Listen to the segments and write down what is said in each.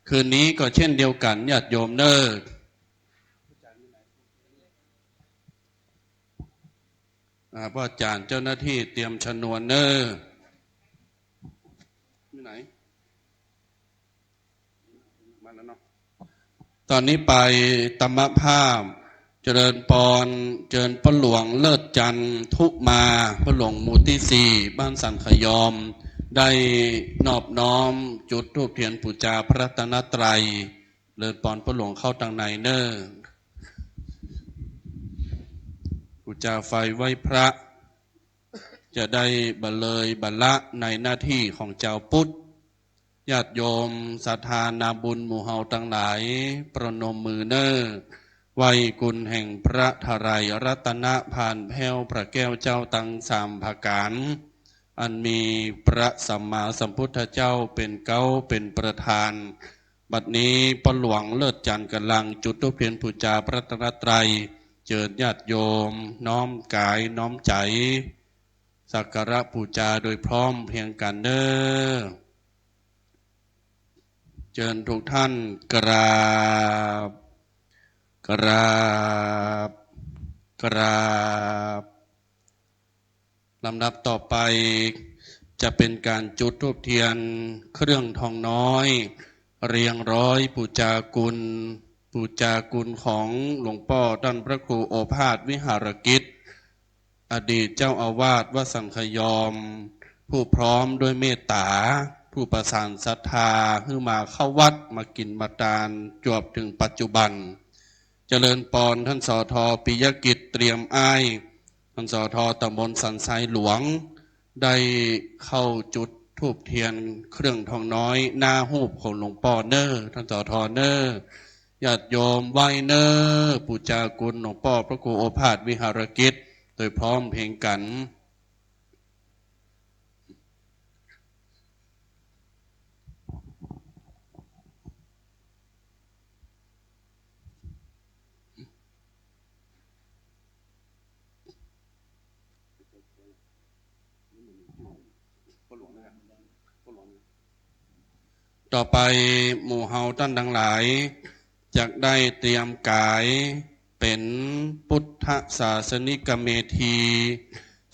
คืนนี้ก็เช่นเดียวกันญาติโยมเนอพ่ออาจารย์เจ้าหน้าที่เตรียมชนวนเนอที่ไหนมาแล้วเนาะตอนนี้ไปธรรมภาพเจริญปอนเจริญพระหลวงเลิศจันทร์ทุมาพระหลวงหมู่ที่ 4บ้านสันขยอมได้นอบน้อมจุดธูปเทียนบูชาพระรัตนตรัยเลิศปอนพระหลวงเข้าทางในเนอบูชาไฟไหว้พระจะได้บรรเลยบรรละในหน้าที่ของเจ้าพุทธญาติโยมศรัทธานาบุญหมู่เฮาทั้งหลายประนมมือเนอไหวกุลแห่งพระทรายรัตนผ่านแผ้วพระแก้วเจ้าตังสามภาการอันมีพระสัมมาสัมพุทธเจ้าเป็นเก้าเป็นประธานบัดนี้พระหลวงเลิศจันทร์กำลังจุดธูปเทียนบูชาพระรัตนตรัยเจิญญาติโยมน้อมกายน้อมใจสักการะบูชาโดยพร้อมเพียงกันเด้อเชิญทุกท่านกราบกราบกราบลำดับต่อไปจะเป็นการจุดธูปเทียนเครื่องทองน้อยเรียงร้อยบูชากุลของหลวงพ่อท่านพระครูโอภาสวิหารกิจอดีตเจ้าอาวาสวัดสันขยอมผู้พร้อมด้วยเมตตาผู้ประสานศรัทธาขึ้นมาเข้าวัดมากินมาทานจวบถึงปัจจุบันเจริญปอนท่านสท.ปิยกิจเตรียมอ้ายท่านสท.ตำบลสันทรายหลวงได้เข้าจุดธูปเทียนเครื่องทองน้อยหน้าหูปของหลวงพ่อเนอท่านสท.เนอญาติโยมไหว้เนอบูชากุลหลวงพ่อพระครูโอภาสวิหารกิจโดยพร้อมเพลงกันต่อไปหมู่เฮาท่านทั้งหลายจะได้เตรียมกายเป็นพุทธศาสนิกเมธี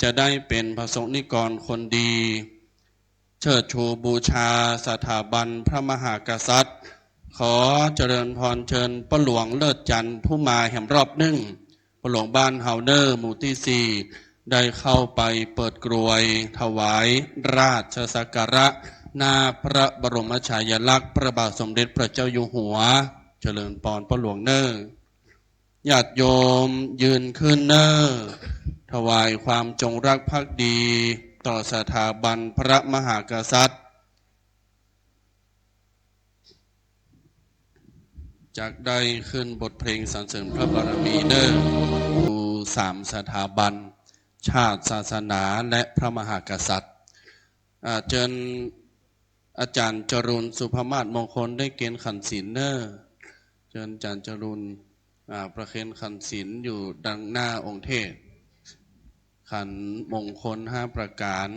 จะได้เป็นพระสงฆ์นิกรคนดีเชิดชูบูชาสถาบันพระมหากษัตริย์ขอเจริญพรเชิญพระหลวงเลิศจันทร์ทุมาแห่งรอบหนึ่งพระหลวงบ้านเฮาเนอร์หมู่ที่ 4ได้เข้าไปเปิดกรวยถวายราชสักการะหน้าพระบรมฉายาลักษณ์พระบาทสมเด็จพระเจ้าอยู่หัวเจริญปอนพระหลวงเนอญาติโยมยืนขึ้นเนอถวายความจงรักภักดีต่อสถาบันพระมหากษัตริย์จากได้ขึ้นบทเพลงสรรเสริญพระบารมีเนอดู3 สถาบันชาติศาสนาและพระมหากษัตริย์เชิญอาจารย์จรุนสุภมาศมงคลได้เกณฑ์ขันศีลเนอเชิญอาจารย์จรุนประเคนขันศีลอยู่ดังหน้าองค์เทศขันมงคล5 ประการ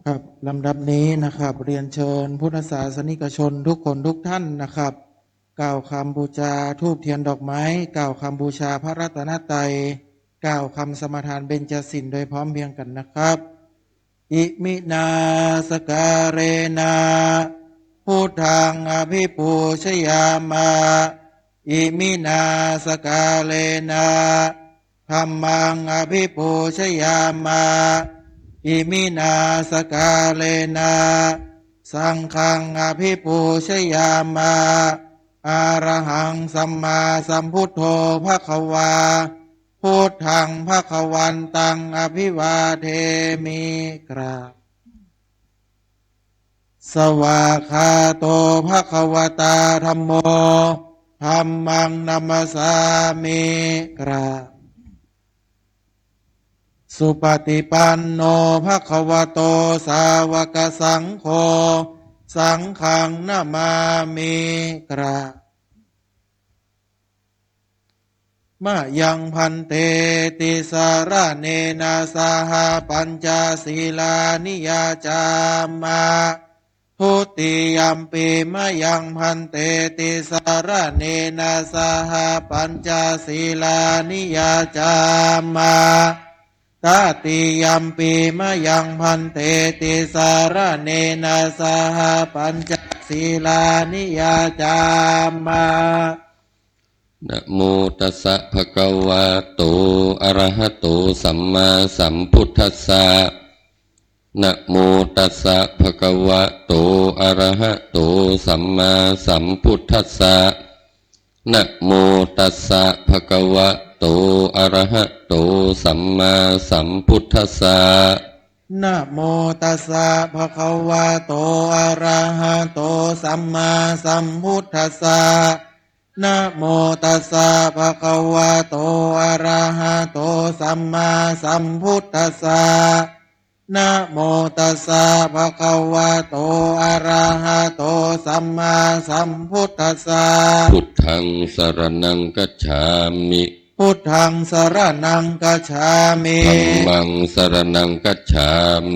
ครับลำดับนี้นะครับเรียนเชิญพุทธศาสนิกชนทุกคนทุกท่านนะครับกล่าวคำบูชาธูปเทียนดอกไม้กล่าวคำบูชาพระรัตนตรัยกล่าวคำสมทานเบญจศีลโดยพร้อมเพรียงกันนะครับอิมินาสการเรนาพุทธังอภิปูชยามาอิมินาสการเรนาธัมมังอภิปูชยามาอิมินาสกาเลนะสังฆังอภิปูชยามาอารหังสัมมาสัมพุทโธภควาพุ พุทธังภคะวันตังอภิวาเทมิกราบสวากขาโตภควตาธัมโมธัมมังนัมสสามิกราบสุปฏิปันโนภควโตสาวกสังโฆสังฆังนามามิกราบมะยังพันเตติสารเนนะสหปัญจศีลานิยาจามาทุติยัมปิมะยังพันเตติสารเนนะสหปัญจศีลานิยาจามาตติยัมปิมะยังพันเตติสารเนนะสหปัญจศีลานิยาจามานะโมตัสสะภะคะวะโตอะระหะโตสัมมาสัมพุทธัสสะนะโมตัสสะภะคะวะโตอะระหะโตสัมมาสัมพุทธัสสะนะโมตัสสะภะคะวะโตอะระหะโตสัมมาสัมพุทธัสสะนะโมตัสสะภะคะวะโตอะระหะโตสัมมาสัมพุทธัสสะนะโมตัสสะภะคะวะโตอะระหะโตสัมมาสัมพุทธัสสะนะโมตัสสะภะคะวะโตอะระหะโตสัมมาสัมพุทธัสสะพุทธังสรณังกัจฉามิพุทธังสรณังกัจฉามิธัมมังสรณังกัจฉา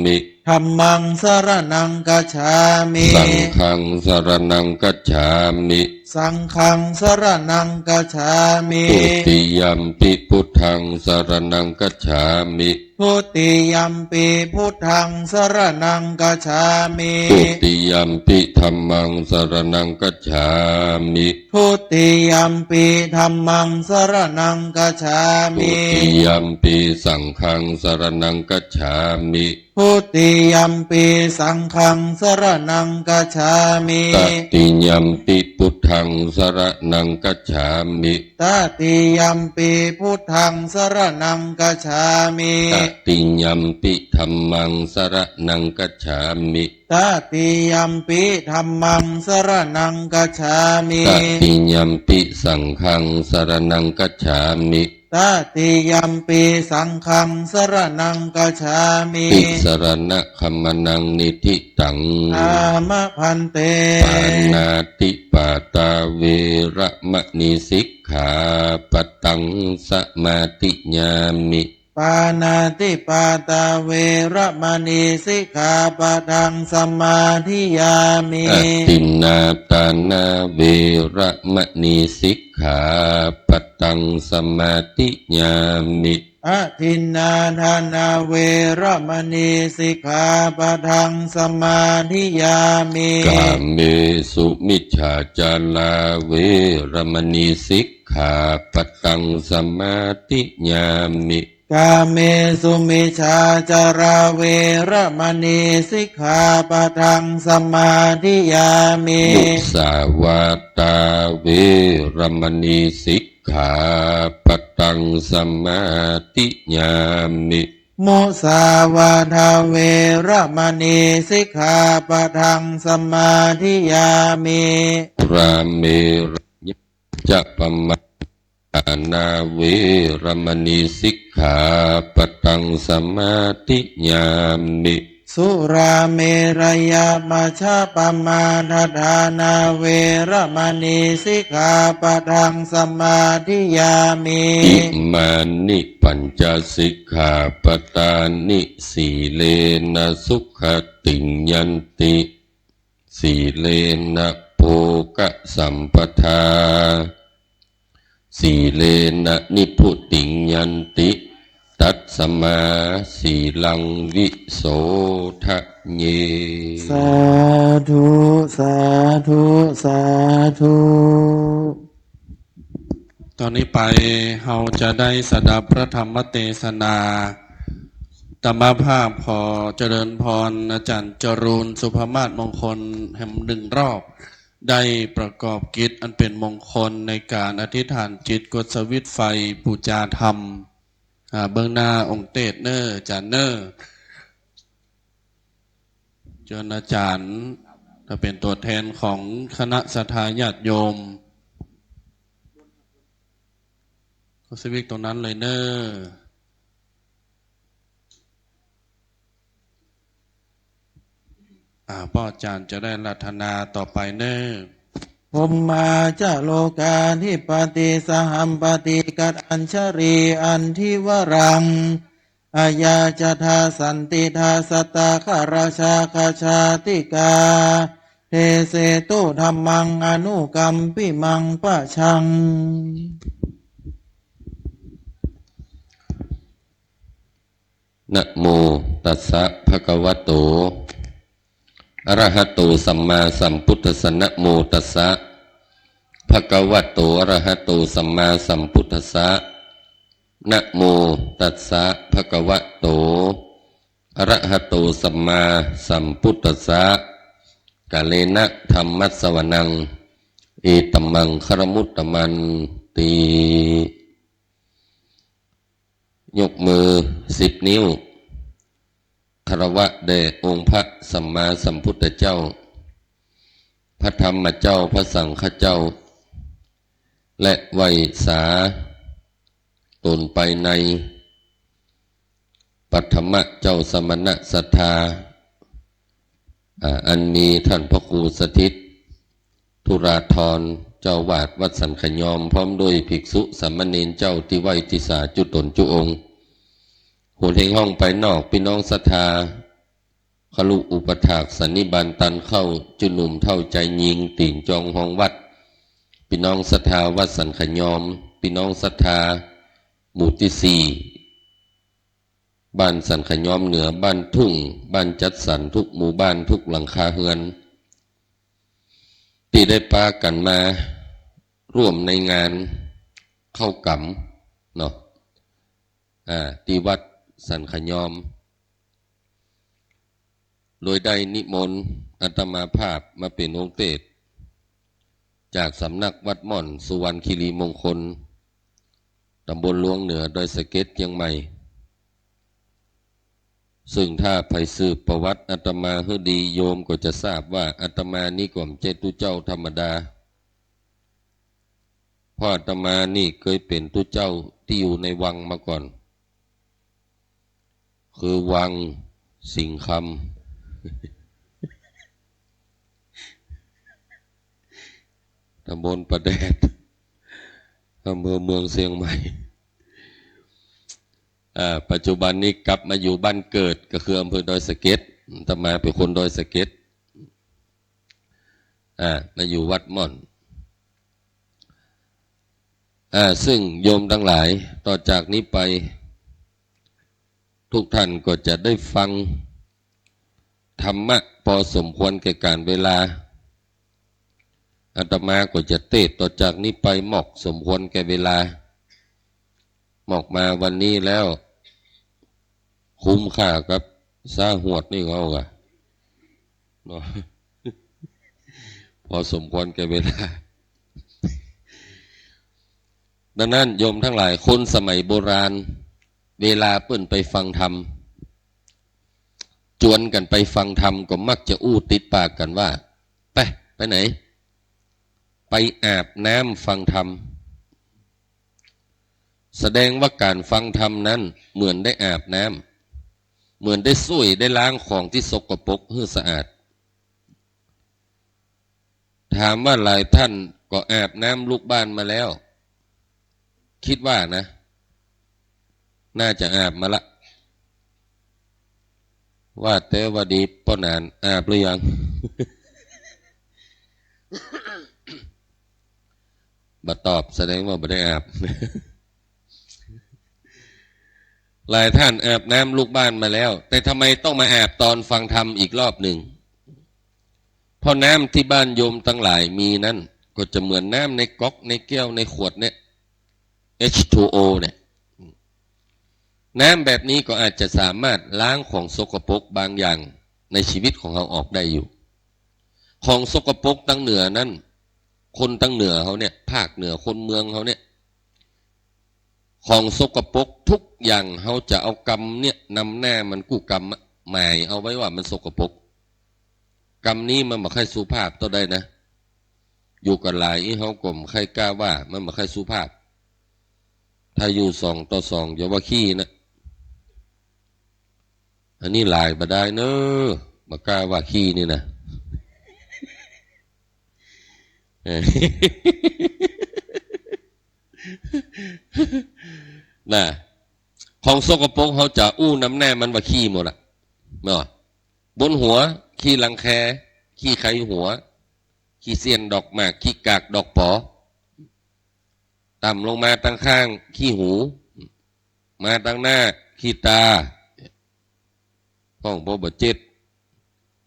มิธัมมังสรณังกัจฉามิสังฆังสรณังกัจฉามิสังฆังสรณังกัจฉามิทุติยัมปิพุทธังสรณังกัจฉามิทุติยัมปิพุทธังสรณังกัจฉามิทุติยัมปิธัมมังสรณังกัจฉามิทุติยัมปิธัมมังสรณังกัจฉามิทุติยัมปิสังฆังสรณังกัจฉามิทุติยัมปิสังฆังสรณังกัจฉามิตติยัมปิพุทธังสรณังกัจฉามิตติยัมปิพุทธังสรณังกัจฉามิตติยัมปิธัมมังสรณังกัจฉามิตติยัมปิธัมมังสรณังกัจฉามิตติยัมปิสังฆังสรณังกัจฉามิตติยัมปิสังฆังสรณังกัจฉามิติสรณะคัมมนังนิธิตังอามะพันเตปานาติปาตาเวระมะนิสิกขาปตังสมาติญามิปานาติปาตาเวระมณีสิกขาปะทังสมาธิยามิอทินนาตานาเวระมณีสิกขาปะตังสมาธิยามิอทินนาทานาเวระมณีสิกขาปะทังสมาธิยามิกาเมสุมิจฉาจาราเวระมณีสิกขาปะตังสมาธิยามิกาเมสุมิชาจาราเวระมณีสิกขาปะทังสมาธิยามิมุสาวาตาเวระมณีสิกขาปะตังสมาธิยามิมุสาวาทาเวระมณีสิกขาปะทังสมาธิยามิราเมระจะปมาอานาเวระมณีสิกขาปะตังสมาธิญามิสุราเมรยามัชฌะปมาทานาเวระมณีสิกขาปะทังสมาธิยามิอิมานิปัญจสิกขาปทานิสีเลนะสุขติงยันติสีเลนะโภคสัมปทาสีเลนะนิพุติงยันติตัสสมาสีลังวิโสทะเยสาธุสาธุสาธุตอนนี้ไปเราจะได้สดับพระธรรมเทศนาธรรมภาพพอเจริญพรอาจารย์จรูนสุภมาศมงคลแห่งหนึ่งรอบได้ประกอบกิจอันเป็นมงคลในการอธิษฐานจิตกดสวิตไฟบูชาธรรม เบื้องหน้าองค์เตศเนอร์จานเนอร์เชิญอาจารย์จะเป็นตัวแทนของคณะศรัทธาญาติโยมก็สวิกตรงนั้นเลยเนอร์พ่ออาจารย์จะได้รัตนาต่อไปเนอร์พมมาจะโลกาทิปติสหัมปติกัดอัญชรีอันทิวรังอาญาจทาสันติทาสตาคาราชาคาชาติกาเทเสตุธรรมังอนุกัมปิมังปะชังนะโมตัสสะภะคะวะโตอะระหะโตสัมมาสัมพุทธัสสะนะโมตัสสะภะคะวะโตอะระหะโตสัมมาสัมพุทธัสสะนะโมตัสสะภะคะวะโตอะระหะโตสัมมาสัมพุทธัสสะกาเลนะธัมมัสสวนังเอตัมมังคารมุตตมันติยกมือ10 นิ้วคารวะแด่องค์พระสัมมาสัมพุทธเจ้าพระธรรมเจ้าพระสังฆเจ้าและไหวสาตนไปในปัทมะเจ้าสมณะศรัทธาอันมีท่านพระครูสถิตธุราธรเจ้าวาดวัดสันขยอมพร้อมด้วยภิกษุสามเณรเจ้าที่ไหวทิสาจุตนจุองค์หัวเทงห้องไปนอกพี่น้องศรัทธาขลุอุปถากสันนิบาตตันเข้าจุหนุ่มเท่าใจยิงติ่งจองห้องวัดพี่น้องศรัทธาวัดสันขยอมพี่น้องศรัทธาหมู่ที่4บ้านสันขยอมเหนือบ้านทุ่งบ้านจัดสรรทุกหมู่บ้านทุกหลังคาเฮือนที่ได้ปากันมาร่วมในงานเข้ากำเนาะที่วัดสันขยอมโดยได้นิมนต์อาตมาภาพมาเป็นองค์เทศจากสำนักวัดม่อนสุวรรณคีรีมงคลตำบลหลวงเหนือดอยสะเก็ดเชียงใหม่ซึ่งถ้าไปสืบประวัติอาตมาให้ดีโยมก็จะทราบว่าอาตมานี่ก็ไม่ใช่ตุเจ้าธรรมดาเพราะอาตมานี่เคยเป็นตุเจ้าที่อยู่ในวังมาก่อนคือวังสิงห์คำตำบลประแดดอำเภอเมืองเชียงใหม่ปัจจุบันนี้กลับมาอยู่บ้านเกิดก็คืออำเภอดอยสะเก็ดอาตมาเป็นคนดอยสะเก็ดมาอยู่วัดม่อนซึ่งโยมทั้งหลายต่อจากนี้ไปทุกท่านก็จะได้ฟังธรรมะพอสมควรแก่การเวลาอาตมาก็จะเทศต่อจากนี้ไปเหมาะสมควรแก่เวลาเหมาะมาวันนี้แล้วคุ้มค่ากับซาหวดนี่เขาอะเนาะพอสมควรแก่เวลาดังนั้นโยมทั้งหลายคนสมัยโบราณเวลาเปิ้นไปฟังธรรมจวนกันไปฟังธรรมก็มักจะอู้ติดปากกันว่าไปไหนไปอาบน้ำฟังธรรมแสดงว่าการฟังธรรมนั้นเหมือนได้อาบน้ำเหมือนได้สุ่ยได้ล้างของที่สกปรกให้สะอาดถามว่าหลายท่านก็อาบน้ำลูกบ้านมาแล้วคิดว่านะน่าจะอาบมาละว่าแต่ว่าดีป้อนานอาบหรือยัง บัดตอบแสดงว่าไม่ได้อาบ หลายท่านอาบน้ำลูกบ้านมาแล้วแต่ทำไมต้องมาอาบตอนฟังธรรมอีกรอบหนึ่งเพราะน้ำที่บ้านโยมทั้งหลายมีนั้นก็จะเหมือนน้ำในก๊อกในแก้วในขวดเนี่ย H2O เนี่ยน้ำแบบนี้ก็อาจจะสามารถล้างของสกปรกบางอย่างในชีวิตของเราออกได้อยู่ของสกปรกตั้งเหนือนั้นคนตั้งเหนือเขาเนี่ยภาคเหนือคนเมืองเขาเนี่ย ของสกปรกทุกอย่างเขาจะเอากรรมเนี่ยนำหน้ามันกู้กรรมหมายเอาไว้ว่ามันสกปรกกรรมนี้มันไม่ค่อยสุภาพต่อได้นะอยู่กันหลายเขากลมใครกล้าว่ามันไม่ค่อยสุภาพถ้าอยู่2 ต่อ 2อย่าว่าขี้นะอันนี้หลายมาได้เนอะมากล้าว่าขี้นี่นะน่ะของสกปรกเขาจะอู้น้ำแน่มันว่าขี้หมดละเนาะบนหัวขี้รังแคขี้ไขหัวขี้เสียนดอกหมากขี้กากดอกปอต่ำลงมาตั้งข้างขี้หูมาตั้งหน้าขี้ตาห้องโบบเจ็ด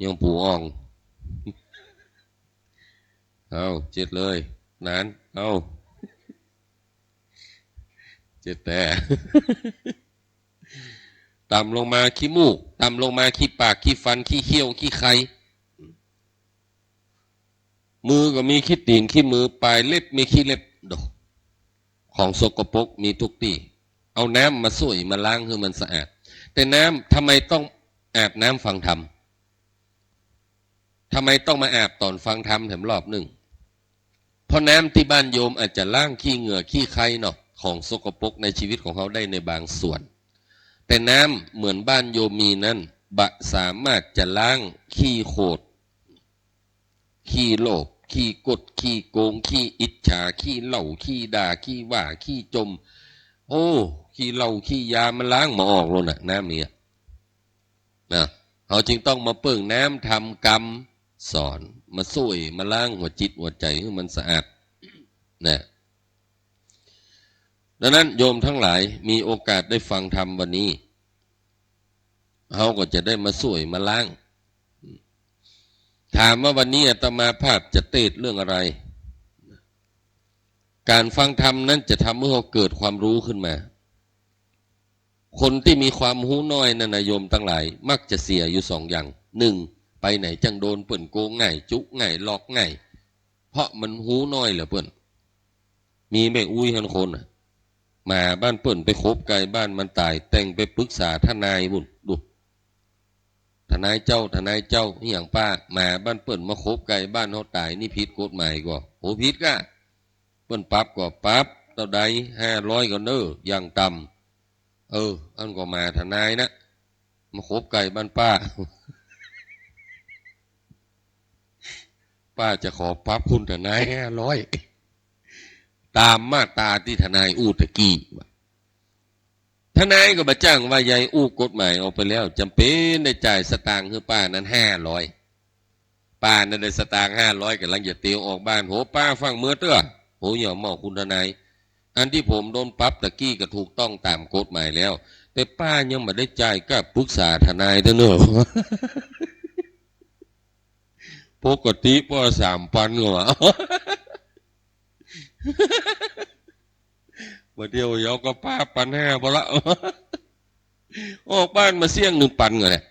ยังปูอ่องเอาเจ็ดเลยนั้นเอาเจ็ดแต่ต่ำลงมาขี้มูกต่ำลงมาขี้ปากขี้ฟันขี้เขี้ยวขี้ไขมือก็มีขี้ตีนขี้มือปลายเล็บมีขี้เล็บดอกของสกปรกมีทุกที่เอาน้ำมาสวยมาล้างให้มันสะอาดแต่น้ำทำไมต้องอาบน้ำฟังธรรมทำไมต้องมาอาบตอนฟังธรรมแถมรอบหนึ่งเพราะน้ำที่บ้านโยมอาจจะล้างขี้เหงื่อขี้ไขเนาะของสกปรกในชีวิตของเขาได้ในบางส่วนแต่น้ำเหมือนบ้านโยมมีนั้นบะสามารถจะล้างขี้โคตรขี้โลภขี้กดขี้โกงขี้อิจฉาขี้เหล่าขี้ด่าขี้ว่าขี้จมโอ้ขี้เหล่าขี้ยามันล้างมาออกเลยนะน้ำนี้นะเขาจึงต้องมาเปิ่งน้ำทำกรรมสอนมาช่วยมาล้างหัวจิตหัวใจให้มันสะอาดนะดังนั้นโยมทั้งหลายมีโอกาสได้ฟังธรรมวันนี้เขาก็จะได้มาช่วยมาล้างถามว่าวันนี้อาตมาภาพจะเทศน์เรื่องอะไรการฟังธรรมนั้นจะทำให้เราเกิดความรู้ขึ้นมาคนที่มีความหูน้อยนั่นนะโยมทั้งหลายมักจะเสียอยู่2 อย่าง1ไปไหนจังโดนเปิ่นโกงง่ายจุกง่ายหลอกง่ายเพราะมันหูน้อยเหลือเปิ่นมีแม่อุ้ยหันคนมาบ้านเปิ่นไปคบไกลบ้านมันตายแต่งไปปรึกษาทนายบุญดูทนายเจ้าอย่างป้ามาบ้านเปิ่นมาคบไกลบ้านเขาตายนี่ผิดกฎหมายก็โหผิดก็เปิ่นปรับก็ปรับเท่าใด500ก็เน้ออย่างต่ำอันก็มาทนายนะมาคบไก่บ้านป้า ป้าจะขอปรับคุณทนาย500ตามมาตราที่ทนายอู้ตะกี้ทนายก็มาจ้างว่าใหญ่อู้กฎหมายออกไปแล้วจำเป็นได้จ่ายสตางค์คือป้านั้น500ป้านั้นได้สตางค์500กำลังจะเตียวออกบ้านโหป้าฟังเมื่อเตื้อโหอย่าเมาคุณทนายอันที่ผมโดนปรับตะกี้ก็ถูกต้องตามกฎหมายแล้วแต่ป้ายังไม่ได้จ่ายก็ปรึกษาทนายเท่านั้นปกติป้า3,000ก็ว่ามาเดียวเยาก็ป้า1,500พอละออกบ้านมาเสี่ยง1,000ก็เลย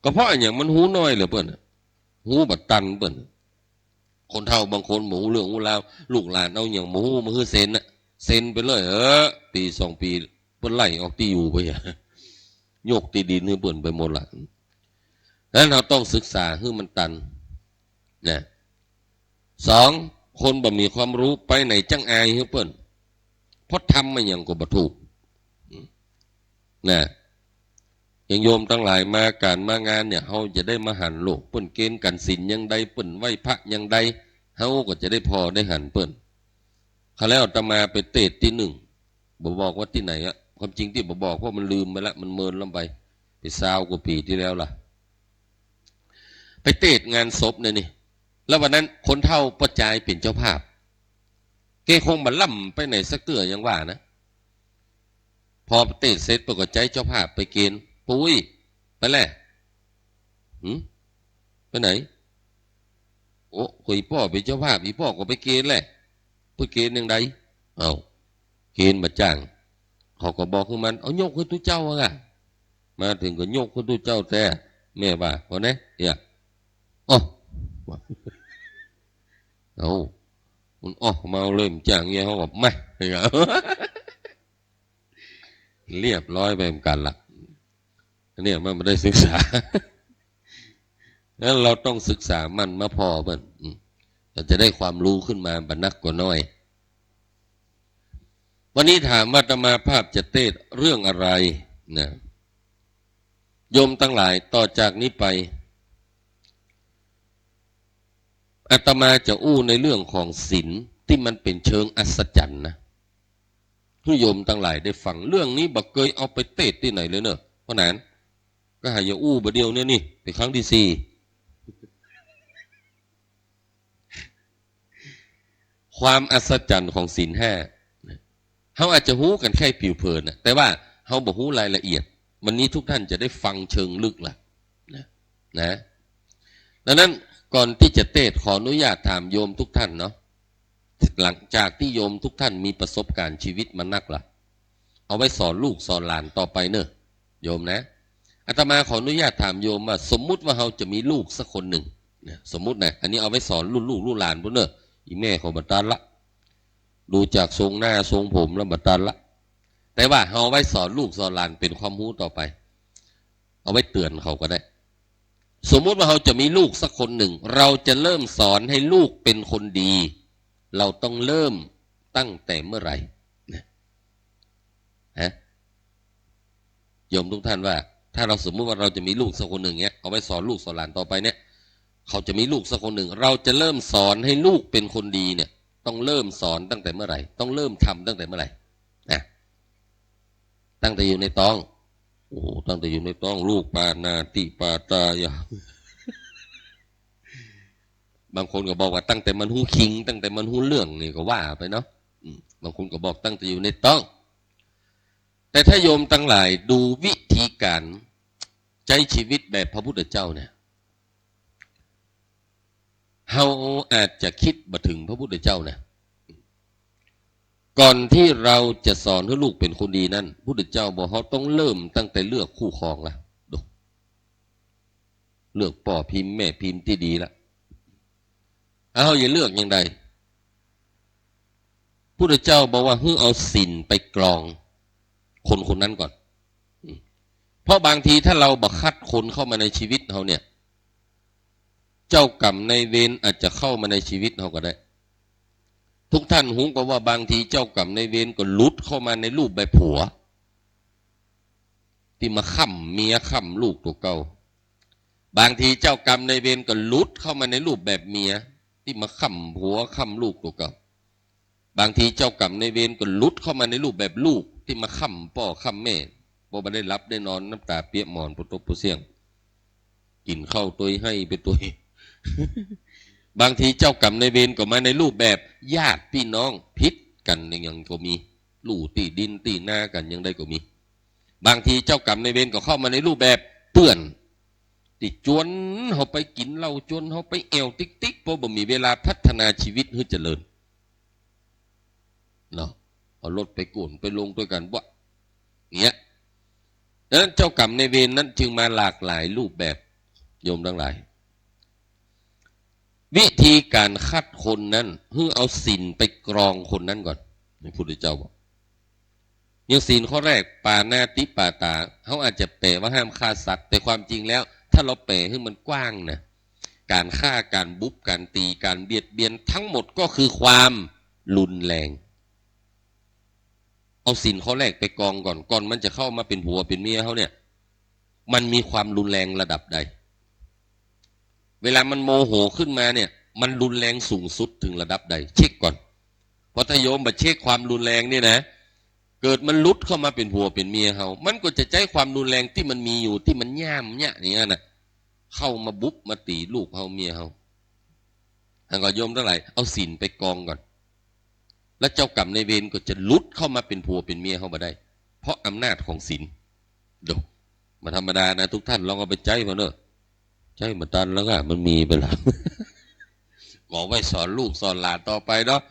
ก็เพราะอย่างมันหูน้อยเหลือเปิ้นหูบัดตันเปิ้นคนเฒ่าบางคนหมูเรื่องหูลาวลูกหลานเอาอย่างหมูมาคือเซ็นน่ะเซ็นไปเลยปี2 ปีเปิ้นไล่ออกที่อยู่ไปโยกที่ดินให้เปิ้นไปหมดละนั้นเราต้องศึกษาให้มันตันนะ2คนบ่มีความรู้ไปไหนจังอายให้เปิ้นเพราะทำมาอย่างก็บ่ถูกนะอย่างโยมทั้งหลายมาการมางานเนี่ยเฮาจะได้มาหันโลกเปิ้นเกณฑ์กันศีลยังใดเปิ้นไหว้พระยังใดเฮาก็จะได้พอได้หันเปิ้นคราวแล้วอาตมาไปเทศน์ที่1บ่บอกว่าที่ไหนอะความจริงที่บ่บอกเพราะมันลืมไปแล้วมันเมินลงไป20 กว่าปีที่แล้วล่ะไปเทศน์งานศพเนี่ยนี่แล้ววันนั้นคนเฒ่าประจายเป็นเจ้าภาพแกคงบ่ล่ำไปไหนสักเตื้อยังว่านะพอเทศน์เสร็จปกติเจ้าภาพไปเกณฑ์ปุ้ยไปแหละไปไหนโอ้คุยพ่อเป็นเจ้าภาพอีพ่อก็ไปเกณฑ์แหละไปเกณฑ์ยังไงเอาเกณฑ์มาจ้างเขาก็บอกคือมันเอายกให้ทุกเจ้าอะมาถึงก็ยกให้ทุกเจ้าแต่แม่ว่าพอเนี่ยอ๋อเอามันอ๋อมาเริ่มจ้างเงี้ยเขาบอกไม่เหรอ เรียบร้อยไปเหมือนกันละเนี่ยมันไม่ได้ศึกษา แล้วเราต้องศึกษามันมาพอเพิ่นเราจะได้ความรู้ขึ้นมาบรรนักกว่าน้อยวันนี้ถามว่าอาตมาภาพจะเทศเรื่องอะไรนะโยมทั้งหลายต่อจากนี้ไปอาตมาจะอู้ในเรื่องของศีลที่มันเป็นเชิงอัศจรรย์นะทุกโยมทั้งหลายได้ฟังเรื่องนี้บอกเคยเอาไปเทศที่ไหนเลยเนอะเพราะนั้นก็หายาอู้บะเดียวเนี่ยนี่เป็นครั้งที่ 4ความอัศจรรย์ของศีล 5เขาอาจจะหู้กันแค่ผิวเผินนะแต่ว่าเขาบอกหู้รายละเอียดวันนี้ทุกท่านจะได้ฟังเชิงลึกล่ะนะดังนั้นก่อนที่จะเทศขออนุญาตถามโยมทุกท่านเนาะหลังจากที่โยมทุกท่านมีประสบการณ์ชีวิตมานักล่ะเอาไว้สอนลูกสอนหลานต่อไปเนอะโยมนะอาตมาขออนุญาตถามโยมว่าสมมุติว่าเราจะมีลูกสักคนหนึ่งนะสมมุตินะอันนี้เอาไว้สอนรุ่นลูกรุ่นหลานพวกเนอะอีแม่ของบัตรตันละดูจากทรงหน้าทรงผมแล้วบัตรตันละแต่ว่าเอาไว้สอนลูกสอนหลานเป็นความรู้ต่อไปเอาไว้เตือนเขาก็ได้สมมุติว่าเราจะมีลูกสักคนหนึ่งเราจะเริ่มสอนให้ลูกเป็นคนดีเราต้องเริ่มตั้งแต่เมื่อไหร่นะโยมทุกท่านว่าถ้าเราสมมุติว่าเราจะมีลูกสักคนหนึ่งเนี้ยเอาไว้สอนลูกสอนหลานต่อไปเนี่ยเขาจะมีลูกสักคนหนึ่งเราจะเริ่มสอนให้ลูกเป็นคนดีเนี่ยต้องเริ่มสอนตั้งแต่เมื่อไหร่ต้องเริ่มทำตั้งแต่เมื่อไหร่นะตั้งแต่อยู่ในท้องโอ้ตั้งแต่อยู่ในท้องลูกปานาติปาตายาบางคนก็บอกว่าตั้งแต่มันหูคิงตั้งแต่มันหูเรื่องนี่ก็ว่าไปเนาะบางคนก็บอกตั้งแต่อยู่ในท้องแต่ถ้าโยมทั้งหลายดูวิธีการใช้ชีวิตแบบพระพุทธเจ้าเนี่ยเราอาจจะคิดมาถึงพระพุทธเจ้านะก่อนที่เราจะสอนให้ลูกเป็นคนดีนั้นพระพุทธเจ้าบอกเขาต้องเริ่มตั้งแต่เลือกคู่ครองละดูเลือกพ่อพิมพ์แม่พิมพ์ที่ดีละเอาอย่าเลือกอย่างใดพุทธเจ้าบอกว่าให้เอาศีลไปกรองคนคนนั้นก่อนเพราะบางทีถ้าเราบักคัดคนเข้ามาในชีวิตเขาเนี่ยเจ้ากรรมในเวรอาจจะเข้ามาในชีวิตเขาก็ได้ทุกท่านหูก็ว่าบางทีเจ้ากรรมในเวรก็ลุดเข้ามาในรูปแบบผัวที่มาค้ำเมียค้ำลูกตัวเก่าบางทีเจ้ากรรมในเวรก็ลุดเข้ามาในรูปแบบเมียที่มาค้ำผัวค้ำลูกตัวเก่าบางทีเจ้ากรรมในเวรก็ลุดเข้ามาในรูปแบบลูกที่มาค้ำพ่อค้ำแม่พอมาได้รับได้นอนน้ำตาเปียกหมอนปตบปเสียงกินข้าวตัวให้ไปตัวบางทีเจ้ากรรมในเวรก็มาในรูปแบบญาติพี่น้องพิษกันยังก็มีลู่ตีดินตีหน้ากันยังได้ก็มีบางทีเจ้ากรรมในเวรก็เข้ามาในรูปแบบเปื่อนติจวนเขาไปกินเหล้าจนเขาไปแอวติ๊กติ๊กเพราะบ่มีเวลาพัฒนาชีวิตให้เจริญเนาะเอารถไปกุ่นไปลงด้วยกันวะเงี้ยดังนั้นเจ้ากรรมในเวรนั้นจึงมาหลากหลายรูปแบบโยมทั้งหลายวิธีการคัดคนนั้นให้เอาศีลไปกรองคนนั้นก่อนพระพุทธเจ้าบอกอย่างศีลข้อแรกปานาติปาตาเขาอาจจะแปลว่าห้ามฆ่าสัตว์แต่ความจริงแล้วถ้าเราแปลให้มันกว้างนะการฆ่าการบุบการตีการเบียดเบียนทั้งหมดก็คือความรุนแรงเอาศีลข้อแรกไปกรองก่อนมันจะเข้ามาเป็นผัวเป็นเมียเขาเนี่ยมันมีความรุนแรงระดับใดเวลามันโมโหขึ้นมาเนี่ยมันรุนแรงสูงสุดถึงระดับใดเช็คก่อนเพราะถ้าโยมมาเช็คความรุนแรงเนี่ยนะเกิดมันลุดเข้ามาเป็นผัวเป็นเมียเขามันก็จะใช้ความรุนแรงที่มันมีอยู่ที่มันย่ามเนี่ยอย่างนั้นน่ะเข้ามาบุบมาตีลูกเขาเมียเขาทางก็โยมทั้งหลายเอาศีลไปกองก่อนแล้วเจ้ากรรมในเวรก็จะลุดเข้ามาเป็นผัวเป็นเมียเขามาได้เพราะอำนาจของศีลดูมาธรรมดานะทุกท่านลองเอาไปใจมาเนอะใช่มาตันแล้วก็มันมีไปแล้วบอกไว้สอนลูกสอนหลานต่อไปเนาะ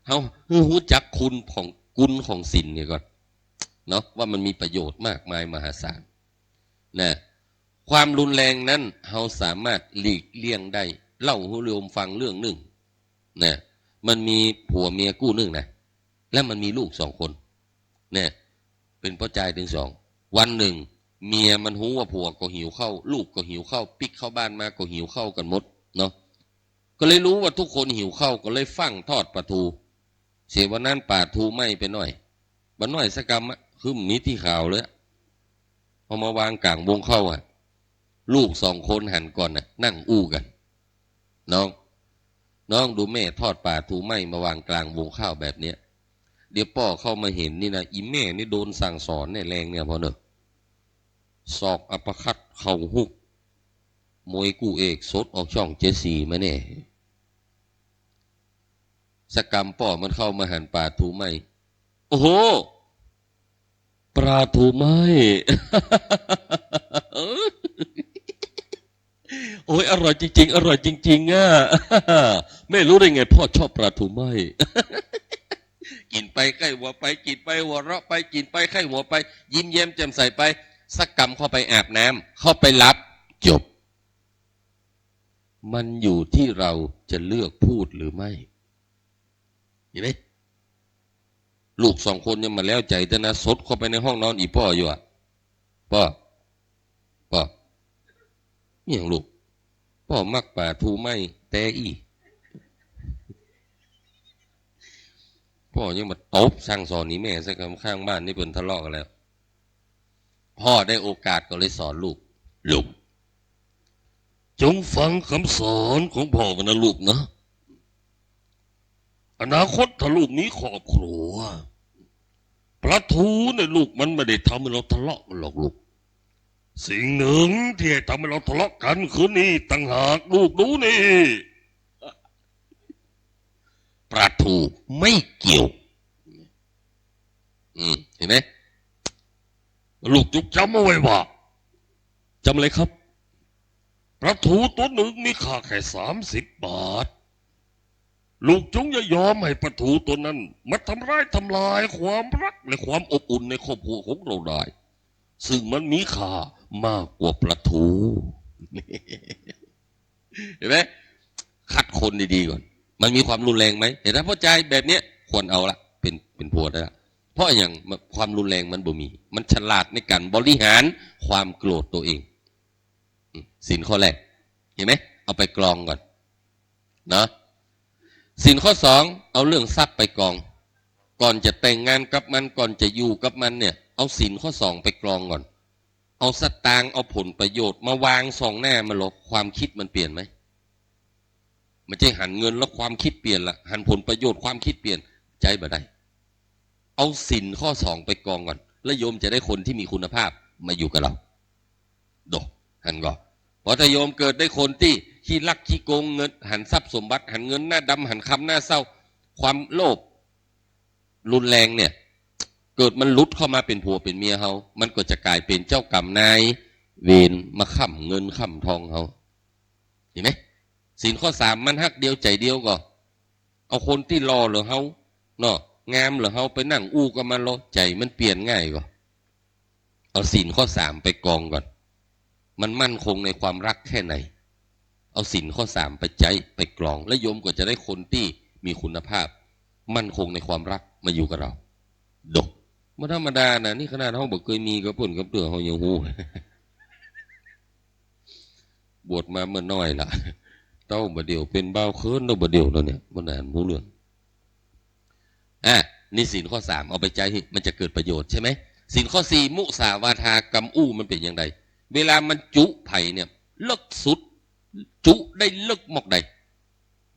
เขารู้จักคุณของกุลของศีลเนี่ยก่อนเนาะว่ามันมีประโยชน์มากมายมหาศาลนะความรุนแรงนั้นเราสามารถหลีกเลี่ยงได้เล่าให้โยมฟังเรื่องหนึ่งนะมันมีผัวเมียกู้หนึ่งนะแล้วมันมีลูก2 คนเนี่ย เป็นพ่อใจถึงสองวันหนึ่งเมียมันหูว่าผัวก็หิวข้าวลูกก็หิวข้าวปิกเข้าบ้านมาก็หิวข้าวกันหมดเนาะก็เลยรู้ว่าทุกคนหิวข้าวก็เลยฟั่งทอดปลาทูเสียวันนั้นปลาทูไหม้ไปหน่อยบันน้อยสักกรรมอะคือมีที่ข่าวเลยพอมาวางกลางวงข้าวอะลูก2 คนหันก่อนนะนั่งอู้กันน้องดูแม่ทอดปลาทูไหม้มาวางกลางวงข้าวแบบเนี้ยเดี๋ยวพ่อเข้ามาเห็นนี่นะอีแม่นี่โดนสั่งสอนเนี่ยแรงเนี่ยพอเนอะศอกอัปคัดเข่าหุกมวยกู้เอกสดออกช่อง7-4มาเนี่ยสกรรมป่อมันเข้ามาหันปลาทูไหม้โอ้โหปลาทูไหม้ โอ้ยอร่อยจริงๆอร่อยจริงๆอ่ะ ไม่รู้ได้ไงพ่อชอบปลาทูไหม้ กินไปใกล้หัวไปกินไปหัวเราะไปกินไปใกล้หัวไปยิ้มแย้มแจ่มใสไปสักกรรมเข้าไปอาบน้ำเข้าไปรับจบมันอยู่ที่เราจะเลือกพูดหรือไม่เห็นไหมลูก2 คนยังมาแล้วใจแต่นะสดเข้าไปในห้องนอนอีพ่ออยู่อ่ะพ่อนี่อย่างลูกพ่อมักปลาทูไหม้แต่อีพ่อยังมาตบสั่งสอนนี่แม่สักคำข้างบ้านนี่เป็นทะเลาะกันแล้วพ่อได้โอกาสก็เลยสอนลูกจงฟังคำสอนของพ่อกันนะลูกนะอนาคตถ้าลูกนี้ครอบครัวปลาทูเนี่ยลูกมันไม่ได้ทำให้เราทะเลาะกันหรอกลูกสิ่งหนึ่งที่ทำให้เราทะเลาะกันคือนี่ต่างหากลูกดูนี่ปลาทูไม่เกี่ยวเห็นไหมลูกจุกจำเอาไว้ว่าจำอะไรครับปลาทูตัวหนึ่งมีค่าแค่30 บาทลูกจงอย่ายอมให้ปลาทูตัวนั้นมาทำลายความรักและความอบอุ่นในครอบครัวของเราได้ซึ่งมันมีค่ามากกว่าปลาทูเห็นไหมคัดคนดีๆก่อนมันมีความรุนแรงไหมเห็นไหมพ่อใจแบบเนี้ยควรเอาละเป็นผัวได้ละเพราะอย่างความรุนแรงมันบ่มีมันฉลาดในการบริหารความโกรธตัวเองศีลข้อแรกเห็นไหมเอาไปกรองก่อนนะศีลข้อ 2เอาเรื่องทรัพย์ไปกรองก่อนจะแต่งงานกับมันก่อนจะอยู่กับมันเนี่ยเอาศีลข้อ 2ไปกรองก่อนเอาสตางค์เอาผลประโยชน์มาวางส่องหน้ามันหรอกความคิดมันเปลี่ยนไหมมันจะหันเงินแล้วความคิดเปลี่ยนละหันผลประโยชน์ความคิดเปลี่ยนใจบ่ได้เอาศีลข้อ 2ไปกรองก่อนแล้วโยมจะได้คนที่มีคุณภาพมาอยู่กับเราดอกหันก่อนพอถ้าโยมเกิดได้คนที่ขี้ลักขี้โกงเงินหันทรัพย์สมบัติหันเงินหน้าดำหันคำหน้าเศร้าความโลภรุนแรงเนี่ยเกิดมันลุดเข้ามาเป็นผัวเป็นเมียเขามันก็จะกลายเป็นเจ้ากรรมนายเวรมาค้ำเงินค้ำทองเขาเห็นไหมศีลข้อ 3มันฮักเดียวใจเดียวก็เอาคนที่รอเหรอเขาเนาะงามเหรอเขาไปนั่งอู้กับมันรอใจมันเปลี่ยนง่ายก็เอาศีลข้อ 3ไปกองก่อนมันมั่นคงในความรักแค่ไหนเอาศีลข้อ 3ไปใจไปกรองและโยมก็จะได้คนที่มีคุณภาพมั่นคงในความรักมาอยู่กับเราดกไม่ธรรมดานะนี่ขนาดห้องบอกเคยมีกับปุ่นกับเตือเขายังหูบวชมาเมื่อน้อยล่ะเต้าบ่เดียวเป็นเบาเคินเต้าบ่เดียวแล้วเนี่ยมันนานหูเรื่องนี่ศีลข้อ 3เอาไปใจมันจะเกิดประโยชน์ใช่ไหมศีลข้อ 4มุสาวาทากรรมอู้มันเป็นอย่างไรเวลามันจุไผ่เนี่ยเลิกสุดจุได้เลิกหมอกใด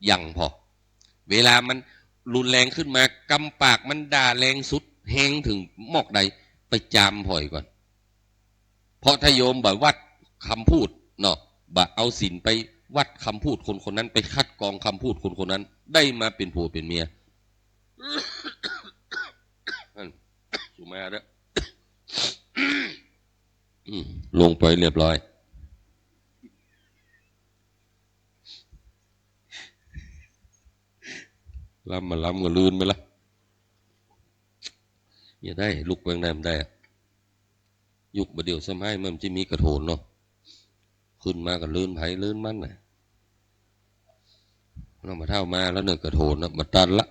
ยังพอเวลามันรุนแรงขึ้นมากำปากมันด่าแรงสุดแหงถึงหมอกใดไปจามพ่อยก่อนเพราะถ้าโยมวัดคำพูดเนาะเอาศีลไปวัดคำพูดคนคนนั้นไปคัดกรองคำพูดคนคนนั้นได้มาเป็นผัวเป็นเมียสุมาเด้อลงไปเรียบร้อยล้ำก็ลื่นไปละอย่าได้ลุกเบื้องหน้ามันได้ยุกบะเดียวสมัยมันจะมีกระโถนเนาะขึ้นมากับลื่นไผ่ลื่นมันน่ะเรามาเท่ามาแล้วเนื้อกระโถนนะมาตันละ